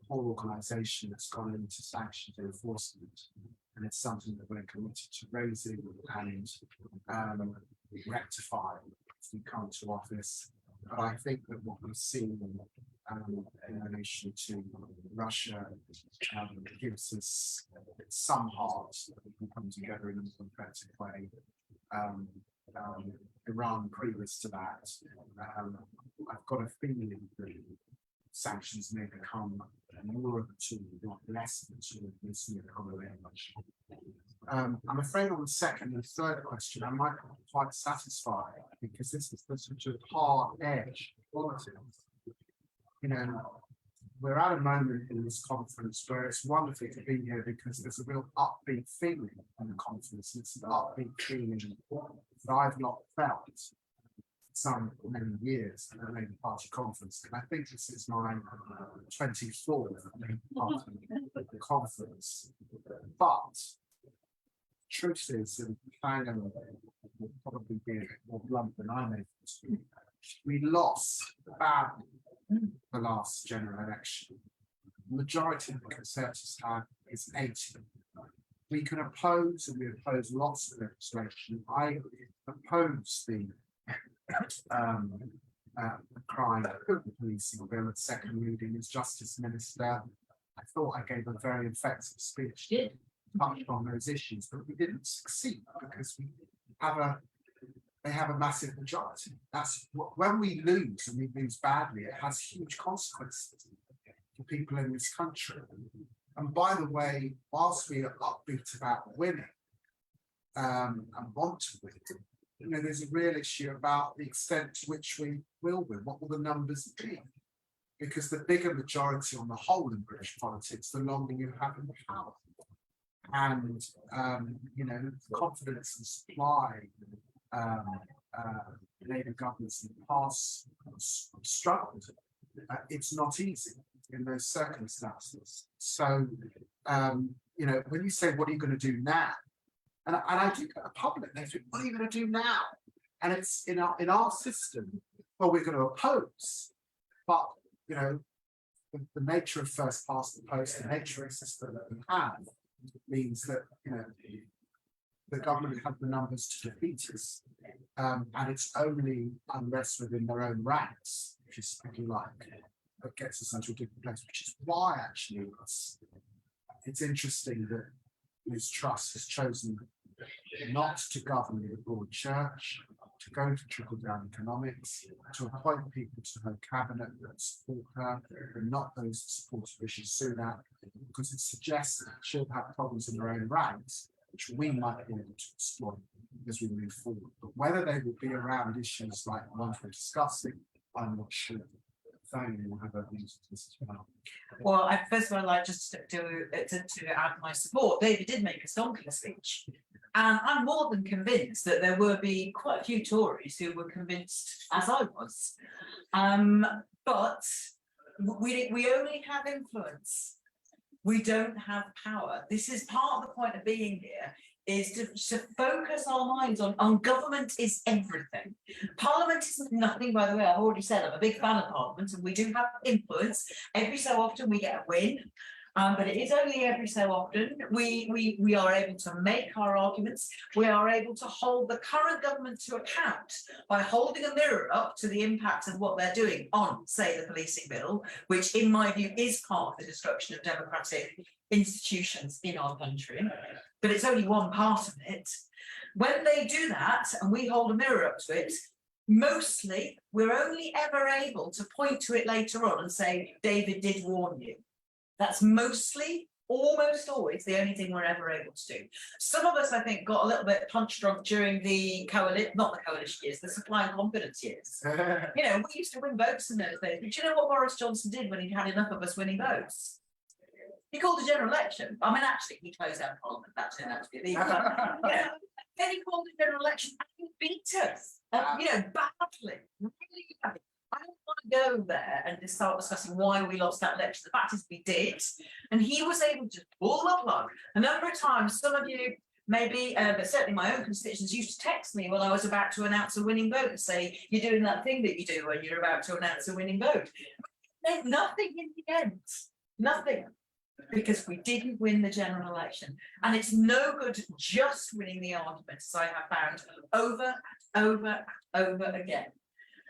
poor organisation that's gone into sanctions enforcement. And it's something that we're committed to raising and rectifying as we come to office. But I think that what we've seen in relation to Russia gives us some heart that we can come together in a democratic way. Iran previous to that, I've got a feeling that sanctions may become more of a tool, not less of a tool in this new economy. I'm afraid on the second and third question, I might not be quite satisfied because this is the sort of hard edge politics. You know, we're at a moment in this conference where it's wonderful to be here because there's a real upbeat feeling in the conference. It's an upbeat feeling that I've not felt some many years at the Labour Party conference. And I think this is my 24th Labour Party conference. But truth is, and Thangam will probably be a bit more blunt than I'm able to, we lost badly the last general election. The majority of the Conservatives have is 80. We can oppose, and we oppose lots of legislation. I oppose the crime of the policing bill at second reading as Justice Minister. I thought I gave a very effective speech to touch on those issues, but we didn't succeed because they have a massive majority. That's when we lose, and we lose badly, it has huge consequences for people in this country. And by the way, whilst we are upbeat about winning and want to win, you know, there's a real issue about the extent to which we will win. What will the numbers be? Because the bigger majority on the whole in British politics, the longer you have in power. And you know, confidence and supply. Labour governments in the past struggled. It's not easy in those circumstances. So, you know, when you say, what are you going to do now? And I think a public, they think, what are you going to do now? And it's in our system, well, we're going to oppose. But, you know, the nature of first past the post, the nature of the system that we have means that, you know, the government have the numbers to defeat us. And it's only unrest within their own ranks, which is, if you like, that gets us into a different place, which is why actually it's interesting that Liz Truss has chosen not to govern the broad church, to go to trickle-down economics, to appoint people to her cabinet that support her, and not those that support Rishi Sunak, because it suggests that she'll have problems in her own ranks, which we might be able to exploit as we move forward. But whether they will be around issues like the ones we're discussing, I'm not sure. Thangam will have her views on this as well. Well, I first of all, I'd like just to add my support. David did make a stonking speech. And I'm more than convinced that there will be quite a few Tories who were convinced, as I was. But we only have influence. We don't have power. This is part of the point of being here, is to focus our minds on government is everything. Parliament is nothing, by the way. I've already said I'm a big fan of Parliament, and we do have influence. Every so often we get a win. But it is only every so often we are able to make our arguments. We are able to hold the current government to account by holding a mirror up to the impact of what they're doing on, say, the policing bill, which in my view is part of the destruction of democratic institutions in our country. But it's only one part of it. When they do that and we hold a mirror up to it, mostly we're only ever able to point to it later on and say, David did warn you. That's mostly, almost always, the only thing we're ever able to do. Some of us, I think, got a little bit punch drunk during the coalition, not the coalition years, the supply and confidence years. You know, we used to win votes in those days. But do you know what Boris Johnson did when he had enough of us winning votes? He called a general election. I mean, actually, he closed out Parliament. That turned out to be the then he called a general election and he beat us, you know, badly, really badly. I don't want to go there and just start discussing why we lost that election. The fact is we did, and he was able to pull the plug. A number of times, some of you maybe, but certainly my own constituents used to text me when I was about to announce a winning vote and say, you're doing that thing that you do when you're about to announce a winning vote. There's nothing in the end, nothing, because we didn't win the general election. And it's no good just winning the arguments, as I have found over and over and over again.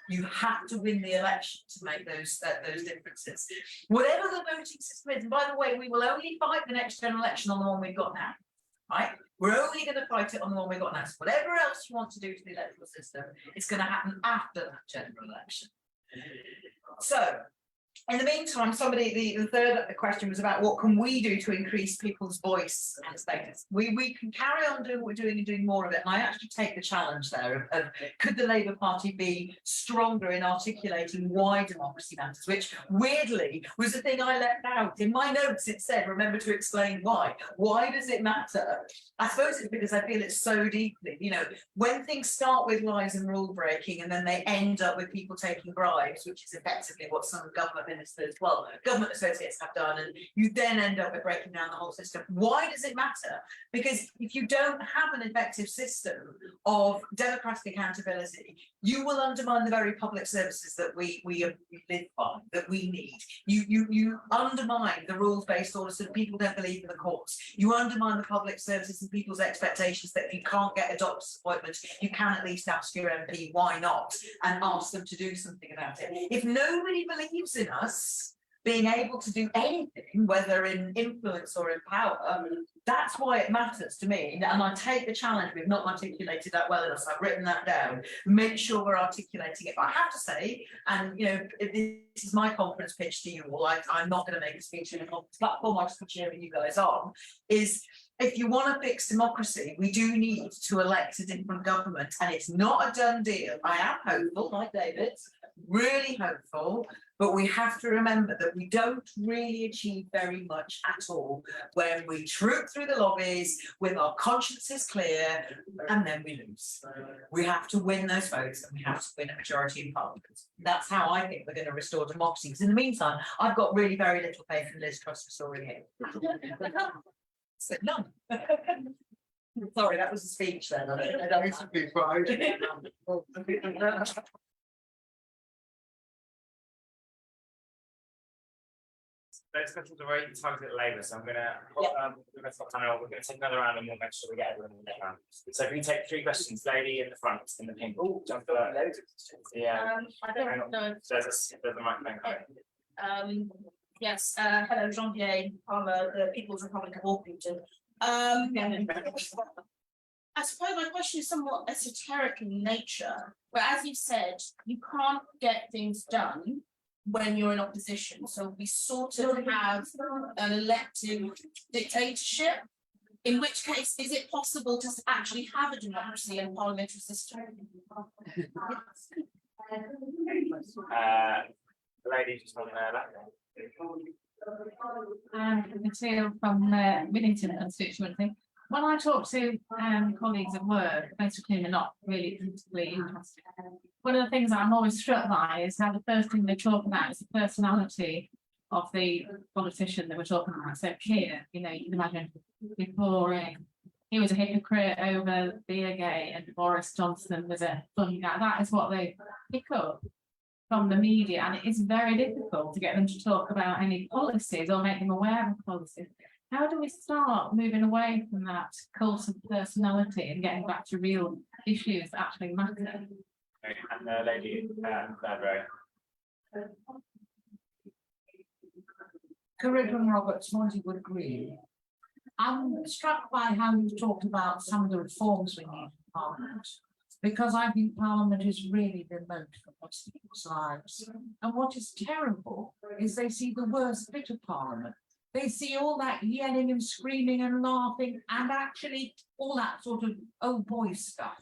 You have to win the election to make those differences. Whatever the voting system is, and by the way, we will only fight the next general election on the one we've got now, right? We're only going to fight it on the one we've got now. So whatever else you want to do to the electoral system, it's going to happen after that general election. So, in the meantime, the third question was about what can we do to increase people's voice and status. We can carry on doing what we're doing and doing more of it. And I actually take the challenge there of could the Labour Party be stronger in articulating why democracy matters, which weirdly was the thing I left out. In my notes it said, remember to explain why. Why does it matter? I suppose it's because I feel it so deeply. You know, when things start with lies and rule breaking and then they end up with people taking bribes, which is effectively what some government ministers, well, government associates have done, and you then end up with breaking down the whole system. Why does it matter? Because if you don't have an effective system of democratic accountability, you will undermine the very public services that we live by, that we need. You undermine the rules-based order so that people don't believe in the courts. You undermine the public services and people's expectations that if you can't get a doctor's appointment, you can at least ask your MP why not and ask them to do something about it. If nobody believes in us being able to do anything, whether in influence or in power, that's why it matters to me. And I take the challenge. We've not articulated that well enough, so I've written that down. Make sure we're articulating it. But I have to say, and you know, this is my conference pitch to you all. I'm not going to make a speech in a conference platform. I'm just cheering you guys on. Is if you want to fix democracy, we do need to elect a different government, and it's not a done deal. I am hopeful, like David, really hopeful, but we have to remember that we don't really achieve very much at all when we troop through the lobbies with our consciences clear and then we lose. We have to win those votes and we have to win a majority in Parliament. That's how I think we're going to restore democracy. Because in the meantime, I've got really very little faith in Liz Truss restoring it. So none. Sorry, that was a speech then. those questions are very targeted at Labour, so I'm gonna, we're gonna stop panel, we're gonna take another round and we'll make sure we get everyone in the next round. So if we take 3 questions, lady in the front, in the pink. Oh, jump for that. Yeah. I don't know. There's a microphone coming. Yes, hello, Jean-Pierre Palmer, the People's Republic of Orpington. I suppose my question is somewhat esoteric in nature, but as you said, you can't get things done when you're in opposition. So we sort of have an elective dictatorship, in which case, is it possible to actually have a democracy and parliamentary system? The lady just on there. Material from Millington constituency. When I talk to colleagues at work, basically they're not really politically interested. One of the things that I'm always struck by is how the first thing they talk about is the personality of the politician that we're talking about. So Keir, you know, you can imagine before he was a hypocrite over Beergate and Boris Johnson was a fun guy. That is what they pick up from the media, and it is very difficult to get them to talk about any policies or make them aware of policies. How do we start moving away from that cult of personality and getting back to real issues that actually matter? And the lady third row. Curriculum Roberts, Montywood Green. I'm struck by how you talked about some of the reforms we need in Parliament, because I think Parliament is really remote from most people's lives. And what is terrible is they see the worst bit of Parliament. They see all that yelling and screaming and laughing and actually all that sort of old boy stuff.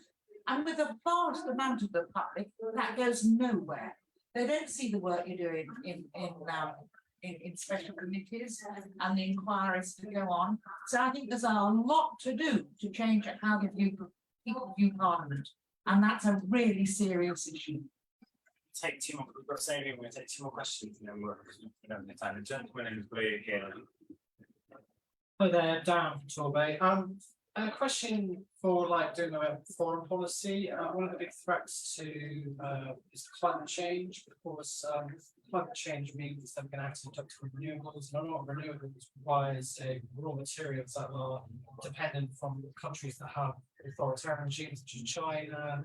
And with a vast amount of the public, that goes nowhere. They don't see the work you're doing in special committees and the inquiries to go on. So I think there's a lot to do to change how the people view Parliament. And that's a really serious issue. Take 2 more. We've got saving. We're going to take 2 more questions and then we're going to time. The gentleman in blue here. Hi there, Dan from Torbay. A question for doing a foreign policy. One of the big threats to is climate change. Of course, climate change means that we're going to have to adopt renewables, and a lot of renewables requires raw materials that are dependent from countries that have authoritarian regimes, such as China,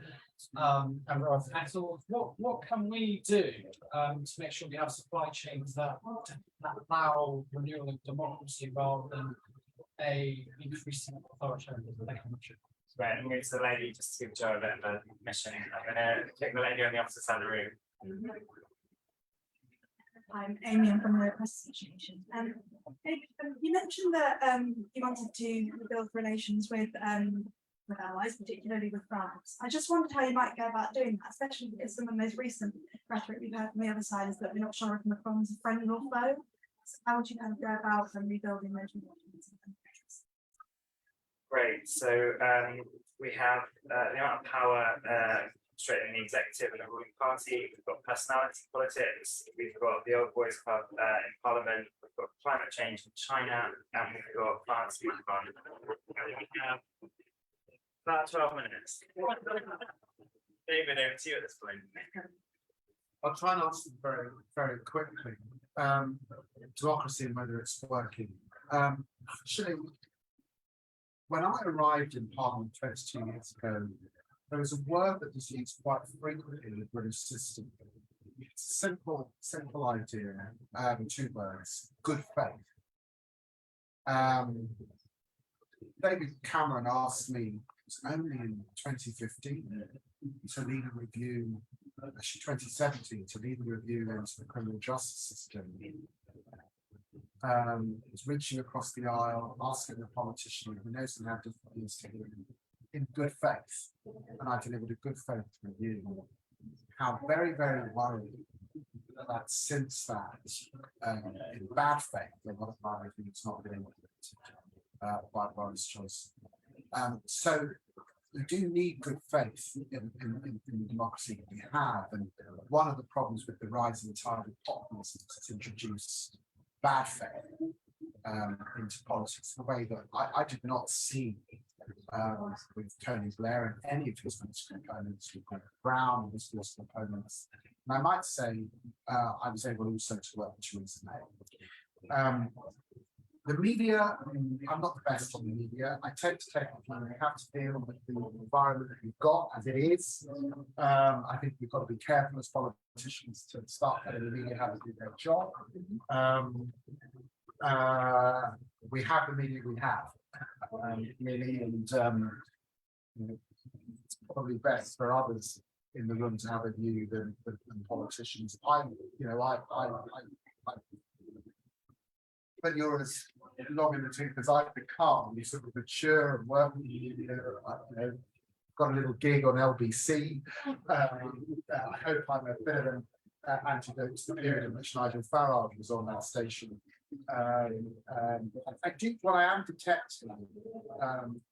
and rare earth metals. What can we do to make sure we have supply chains that allow renewal and democracy rather than a increasing authoritarianism? Right, I'm going to the lady just to give Joe a bit of a mission. I'm going to take the lady on the opposite side of the room. I'm Amy, I'm from the Press Association. You mentioned that you wanted to rebuild relations with allies, particularly with France. I just wondered how you might go about doing that, especially because some of the most recent rhetoric we've heard from the other side is that we're not sure if Macron's a friend or foe. So how would you kind of go about rebuilding those relations? Great. So we have the amount of power straight in the executive and the ruling party. We've got personality politics. We've got the old boys club in Parliament. We've got climate change in China, and we've got France and Macron. We have about 12 minutes. David, over to you at this point. I'll try and answer them very, very quickly. Democracy and whether it's working. Actually, when I arrived in Parliament 22 years ago, there was a word that was used quite frequently in the British system. It's a simple idea, 2 words, good faith. David Cameron asked me, it was only in 2015, to lead a review, actually 2017, to lead a review into the criminal justice system. Was reaching across the aisle, asking the politician who knows how difficult it is to do in good faith, and I delivered a good faith review. How very, very worried that since that, in bad faith, a lot of my reviews not been implemented by Boris Johnson. So we do need good faith in the democracy that we have, and one of the problems with the rising tide of populism is to introduce bad faith into politics in a way that I did not see with Tony Blair and any of his political opponents, with Brown and his political opponents. And I might say I was able also to work with Theresa May. The media, I'm not the best on the media. I tend to take it when we have to deal with the environment that we've got as it is. I think we've got to be careful as politicians to start letting the media have to do their job. We have the media we have, really, and it's probably best for others in the room to have a view than politicians. When you're as long in the tooth as I've become, you sort of mature and work. Got a little gig on LBC. I hope I'm a bit of an antidote to the period in which Nigel Farage was on that station. I think what I am detecting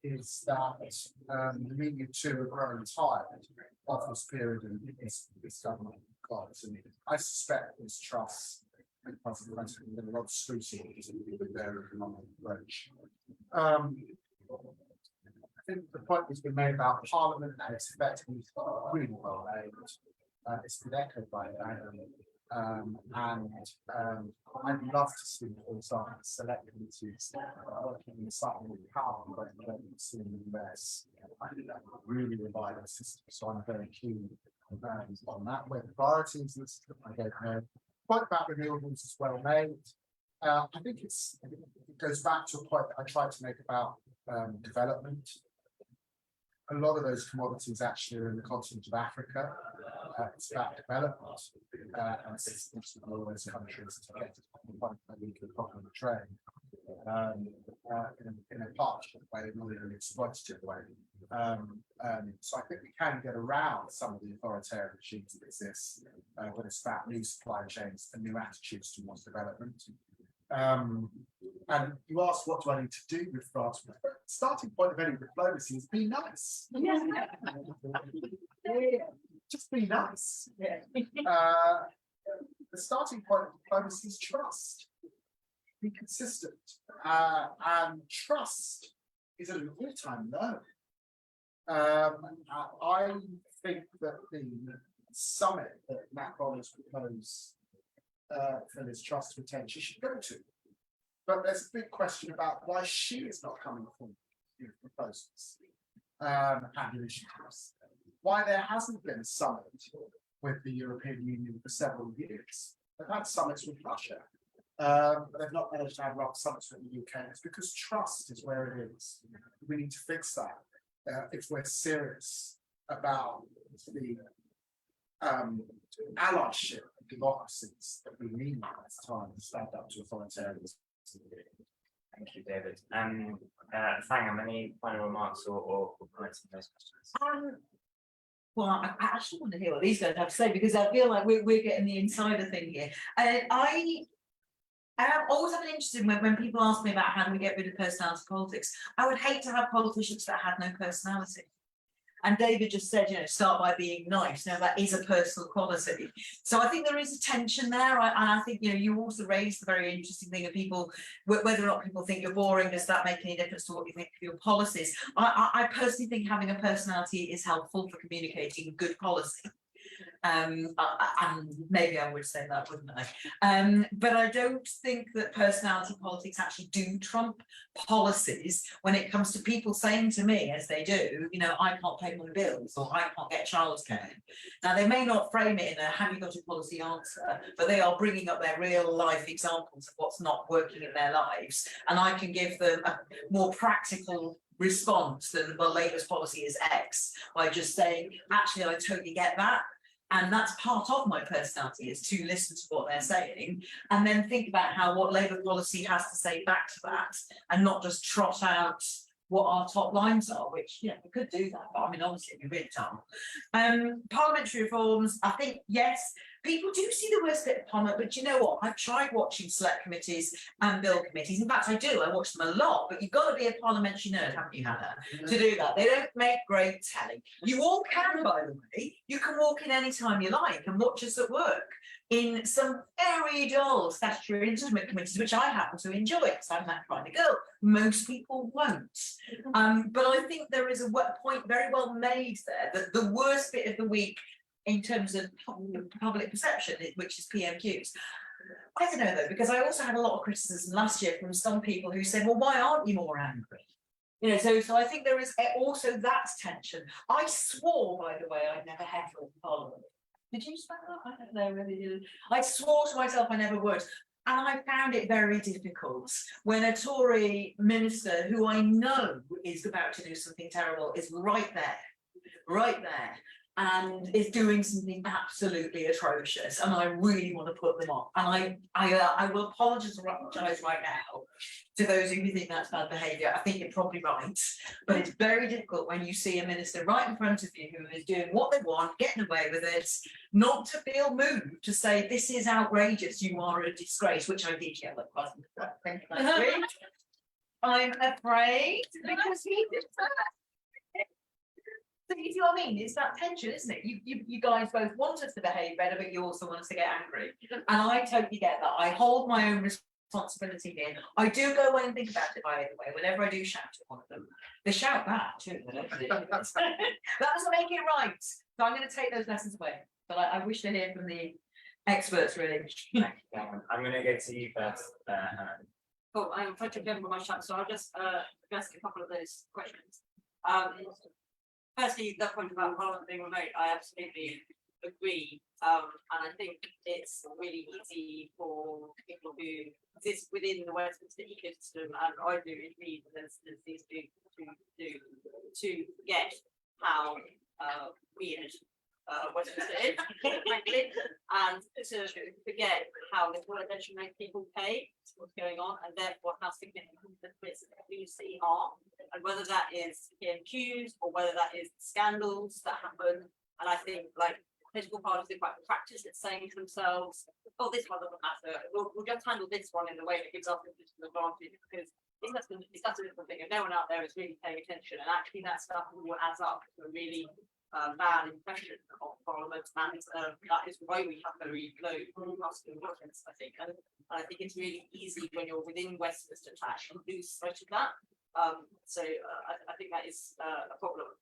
is that the media too are growing tired of this period in this government. And I suspect this trust. A lot of scrutiny with their economic approach. I think the point that's been made about Parliament and its effectively really well made. It's been echoed by Thangam, I'd love to see, for example, select committees working in something with power like in the US. I think that would really revive the system. So I'm very keen on that. Where the priorities listed, I don't know. Point about renewables is well made. I think it goes back to a point that I tried to make about development. A lot of those commodities actually are in the continent of Africa. It's about development and assistance in all those countries to get to the point where we can properly trade in a partnership way, not in an exploitative way. So I think we can get around some of the authoritarian regimes that exist when it's about new supply chains and new attitudes towards development. And you asked, what do I need to do with France? The starting point of any diplomacy is be nice. Just be nice. The starting point of diplomacy is trust. Be consistent. And trust is at an all-time low. I think that the summit that Macron has proposed for this trust retention she should go to. But there's a big question about why she is not coming forward with proposals and initiatives. Why there hasn't been a summit with the European Union for several years. They've had summits with Russia. But they've not managed to have summits with the UK. It's because trust is where it is. We need to fix that if we're serious about the allyship of democracies that we need at this time to stand up to authoritarianism. Thank you, David. Thangam, any final remarks or comments on those questions? Well, I actually want to hear what these guys have to say because I feel like we're getting the insider thing here. I always have an interest in when people ask me about how do we get rid of personality politics. I would hate to have politicians that had no personality. And David just said, start by being nice. Now that is a personal quality. So I think there is a tension there. And I think, you also raised the very interesting thing of people, whether or not people think you're boring, does that make any difference to what you think of your policies? I personally think having a personality is helpful for communicating good policy. And maybe I would say that, wouldn't I? But I don't think that personality politics actually do trump policies when it comes to people saying to me, as they do, I can't pay my bills or I can't get childcare. Now, they may not frame it in a have you got a policy answer, but they are bringing up their real life examples of what's not working in their lives. And I can give them a more practical response than, well, Labour's policy is X, by just saying, actually, I totally get that. And that's part of my personality, is to listen to what they're saying and then think about what Labour policy has to say back to that, and not just trot out what our top lines are, which, we could do that, but obviously it'd be really dull. Parliamentary reforms, I think, yes, people do see the worst bit of Parliament, but you know what? I've tried watching select committees and bill committees. In fact, I do. I watch them a lot, but you've got to be a parliamentary nerd, haven't you, Hannah, to do that. They don't make great telly. You all can, by the way. You can walk in any time you like and watch us at work in some very dull statutory instrument committees, which I happen to enjoy because I'm that kind of girl. Most people won't. But I think there is a point very well made there that the worst bit of the week in terms of public perception, which is PMQs, I don't know though, because I also had a lot of criticism last year from some people who said, well, why aren't you more angry? You know, so I think there is also that tension. I swore, by the way, I'd never heckled Parliament. Did you swear that? I don't know whether you did. I swore to myself I never would. And I found it very difficult when a Tory minister who I know is about to do something terrible is right there, and is doing something absolutely atrocious. And I really want to put them off. And I will apologise right now to those who think that's bad behaviour. I think you're probably right. But it's very difficult when you see a minister right in front of you who is doing what they want, getting away with it, not to feel moved to say, this is outrageous, you are a disgrace, which I did yell at Parth. Thank you last week. I'm afraid because he did that. So you see what I mean? It's that tension, isn't it? You guys both want us to behave better, but you also want us to get angry. And I totally get that. I hold my own responsibility here. I do go away and think about it, by the way, whenever I do shout at one of them. They shout back too. That doesn't make it right. So I'm going to take those lessons away. But I wish to hear from the experts, really. I'm going to go to you first. Cool, I'm trying to remember my chat, so I'll just address a couple of those questions. Firstly, the point about Parliament being remote, I absolutely agree. And I think it's really easy for people who exist within the Westminster ecosystem, and I do indeed, there's these to forget how weird Westminster is, frankly, and to forget how little attention most people pay to what's going on, and therefore how significant the bits of the community are, and whether that is PMQs or whether that is scandals that happen. And I think, like, political parties are quite practiced at saying to themselves, oh, this one doesn't matter, we'll just handle this one in the way that gives us a political advantage, because it's that's a little thing, if no one out there is really paying attention, and actually that stuff all adds up to a really bad impression of Parliament, and that is why we have very low broadcasting audience, I think. And I think it's really easy when you're within Westminster to actually lose sight of that. I think that is a problem.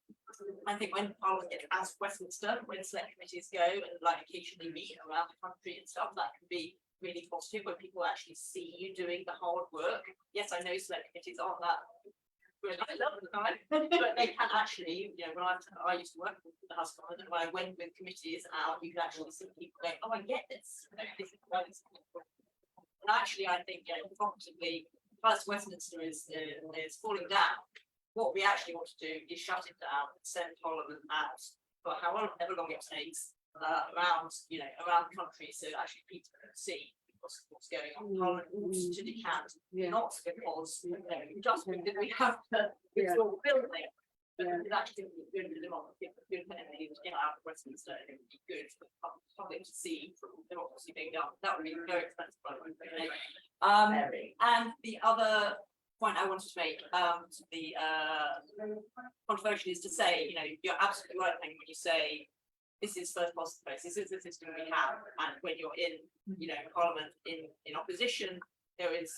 I think when Parliament gets out of Westminster, when select committees go and like occasionally meet around the country and stuff, that can be really positive when people actually see you doing the hard work. Yes, I know select committees aren't that good. I love them, but they can actually, you know, when I used to work with the House of Commons, and when I went with committees out, you could actually see people going, oh, I get this. This is why this is important. And actually, I think, you know, possibly, first Westminster is falling down. What we actually want to do is shut it down and send Parliament out for however long it takes around the country, so actually people can see what's going on. Parliament wants to decant, not because just because we have to install the building, but it's actually good for democracy, good for MPs to get out of Westminster, and it would be good for the public to see democracy being done. That would be very expensive, by the way. And the other point I wanted to make, the controversial, is to say, you know, you're absolutely right, Thangam, when you say this is first past the post, this is the system we have, and when you're in, you know, Parliament in opposition, there is,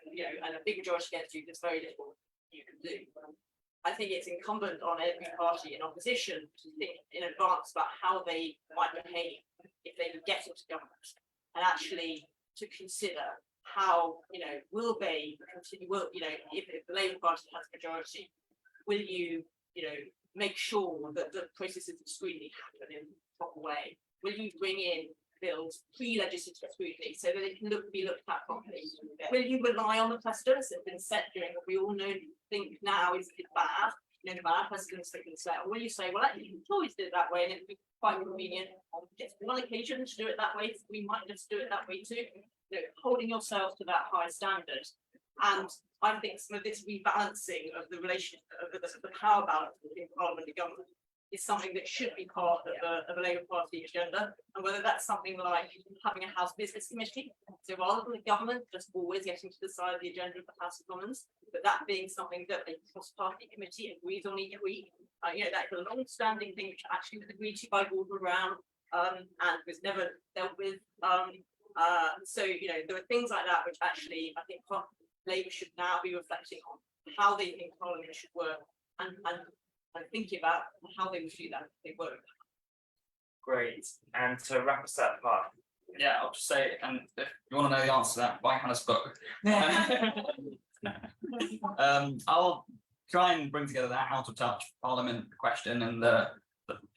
you know, and a big majority against you, there's very little you can do. I think it's incumbent on every party in opposition to think in advance about how they might behave if they get into government, and actually to consider how, you know, will they continue, you know, if the Labour Party has a majority, will you, you know, make sure that the processes of scrutiny happen in the proper way? Will you bring in bills pre-legislative scrutiny so that it can be looked at properly? Will you rely on the precedents that have been set during what we all think now is bad, you know, the bad precedents that have been set? Or will you say, well, actually, we always did it that way, and it'd be quite convenient on just one occasion to do it that way, so we might just do it that way too? You know, holding yourself to that high standard. And I think some of this rebalancing of the relation of the power balance between Parliament and government is something that should be part of a Labour Party agenda, and whether that's something like having a House Business Committee, so rather than the government just always getting to decide the agenda of the House of Commons, but that being something that a cross-party committee agrees on each week. You know, that's a long-standing thing which actually was agreed to by Gordon Brown and was never dealt with. So, you know, there are things like that which actually I think Labour should now be reflecting on how they think Parliament should work, and thinking about how they would do that if they work. Great. And to wrap us up, Parth, Yeah, I'll just say, and if you want to know the answer to that, buy Hannah's book. I'll try and bring together that out of touch Parliament question and the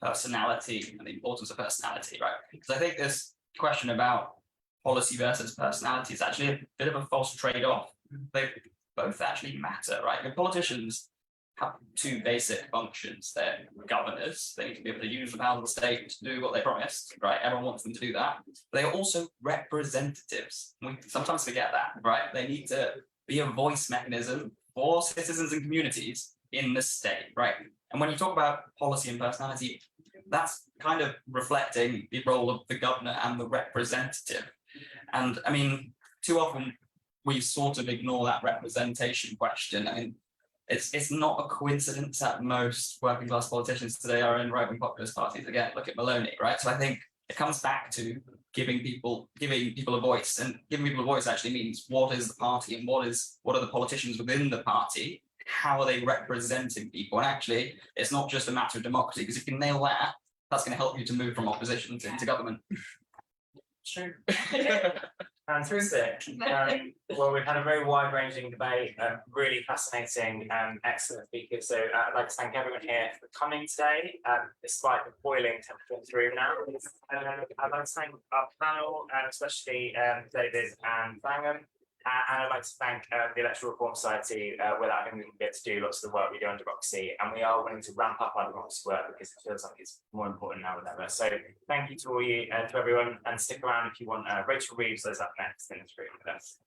personality and the importance of personality, right? Because I think this question about policy versus personality is actually a bit of a false trade-off. They both actually matter, right? The politicians have two basic functions. They're governors. They need to be able to use the power of the state to do what they promised, right? Everyone wants them to do that. But they are also representatives. We sometimes forget that, right? They need to be a voice mechanism for citizens and communities in the state, right? And when you talk about policy and personality, that's kind of reflecting the role of the governor and the representative. And I mean, too often we sort of ignore that representation question. I mean, it's not a coincidence that most working class politicians today are in right-wing populist parties. Again, look at Maloney, right? So I think it comes back to giving people a voice, and giving people a voice actually means what is the party and what are the politicians within the party? How are they representing people? And actually, it's not just a matter of democracy, because if you nail that, that's going to help you to move from opposition into government. True. Fantastic. Well, we've had a very wide-ranging debate, really fascinating, excellent speakers. So I'd like to thank everyone here for coming today, despite the boiling temperature in the room now. I'd like to thank our panel, especially David and Thangam. And I'd like to thank the Electoral Reform Society, without whom we wouldn't get to do lots of the work we do on democracy. And we are willing to ramp up our democracy work because it feels like it's more important now than ever. So thank you to all you, to everyone, and stick around if you want. Rachel Reeves is up next in this room with us.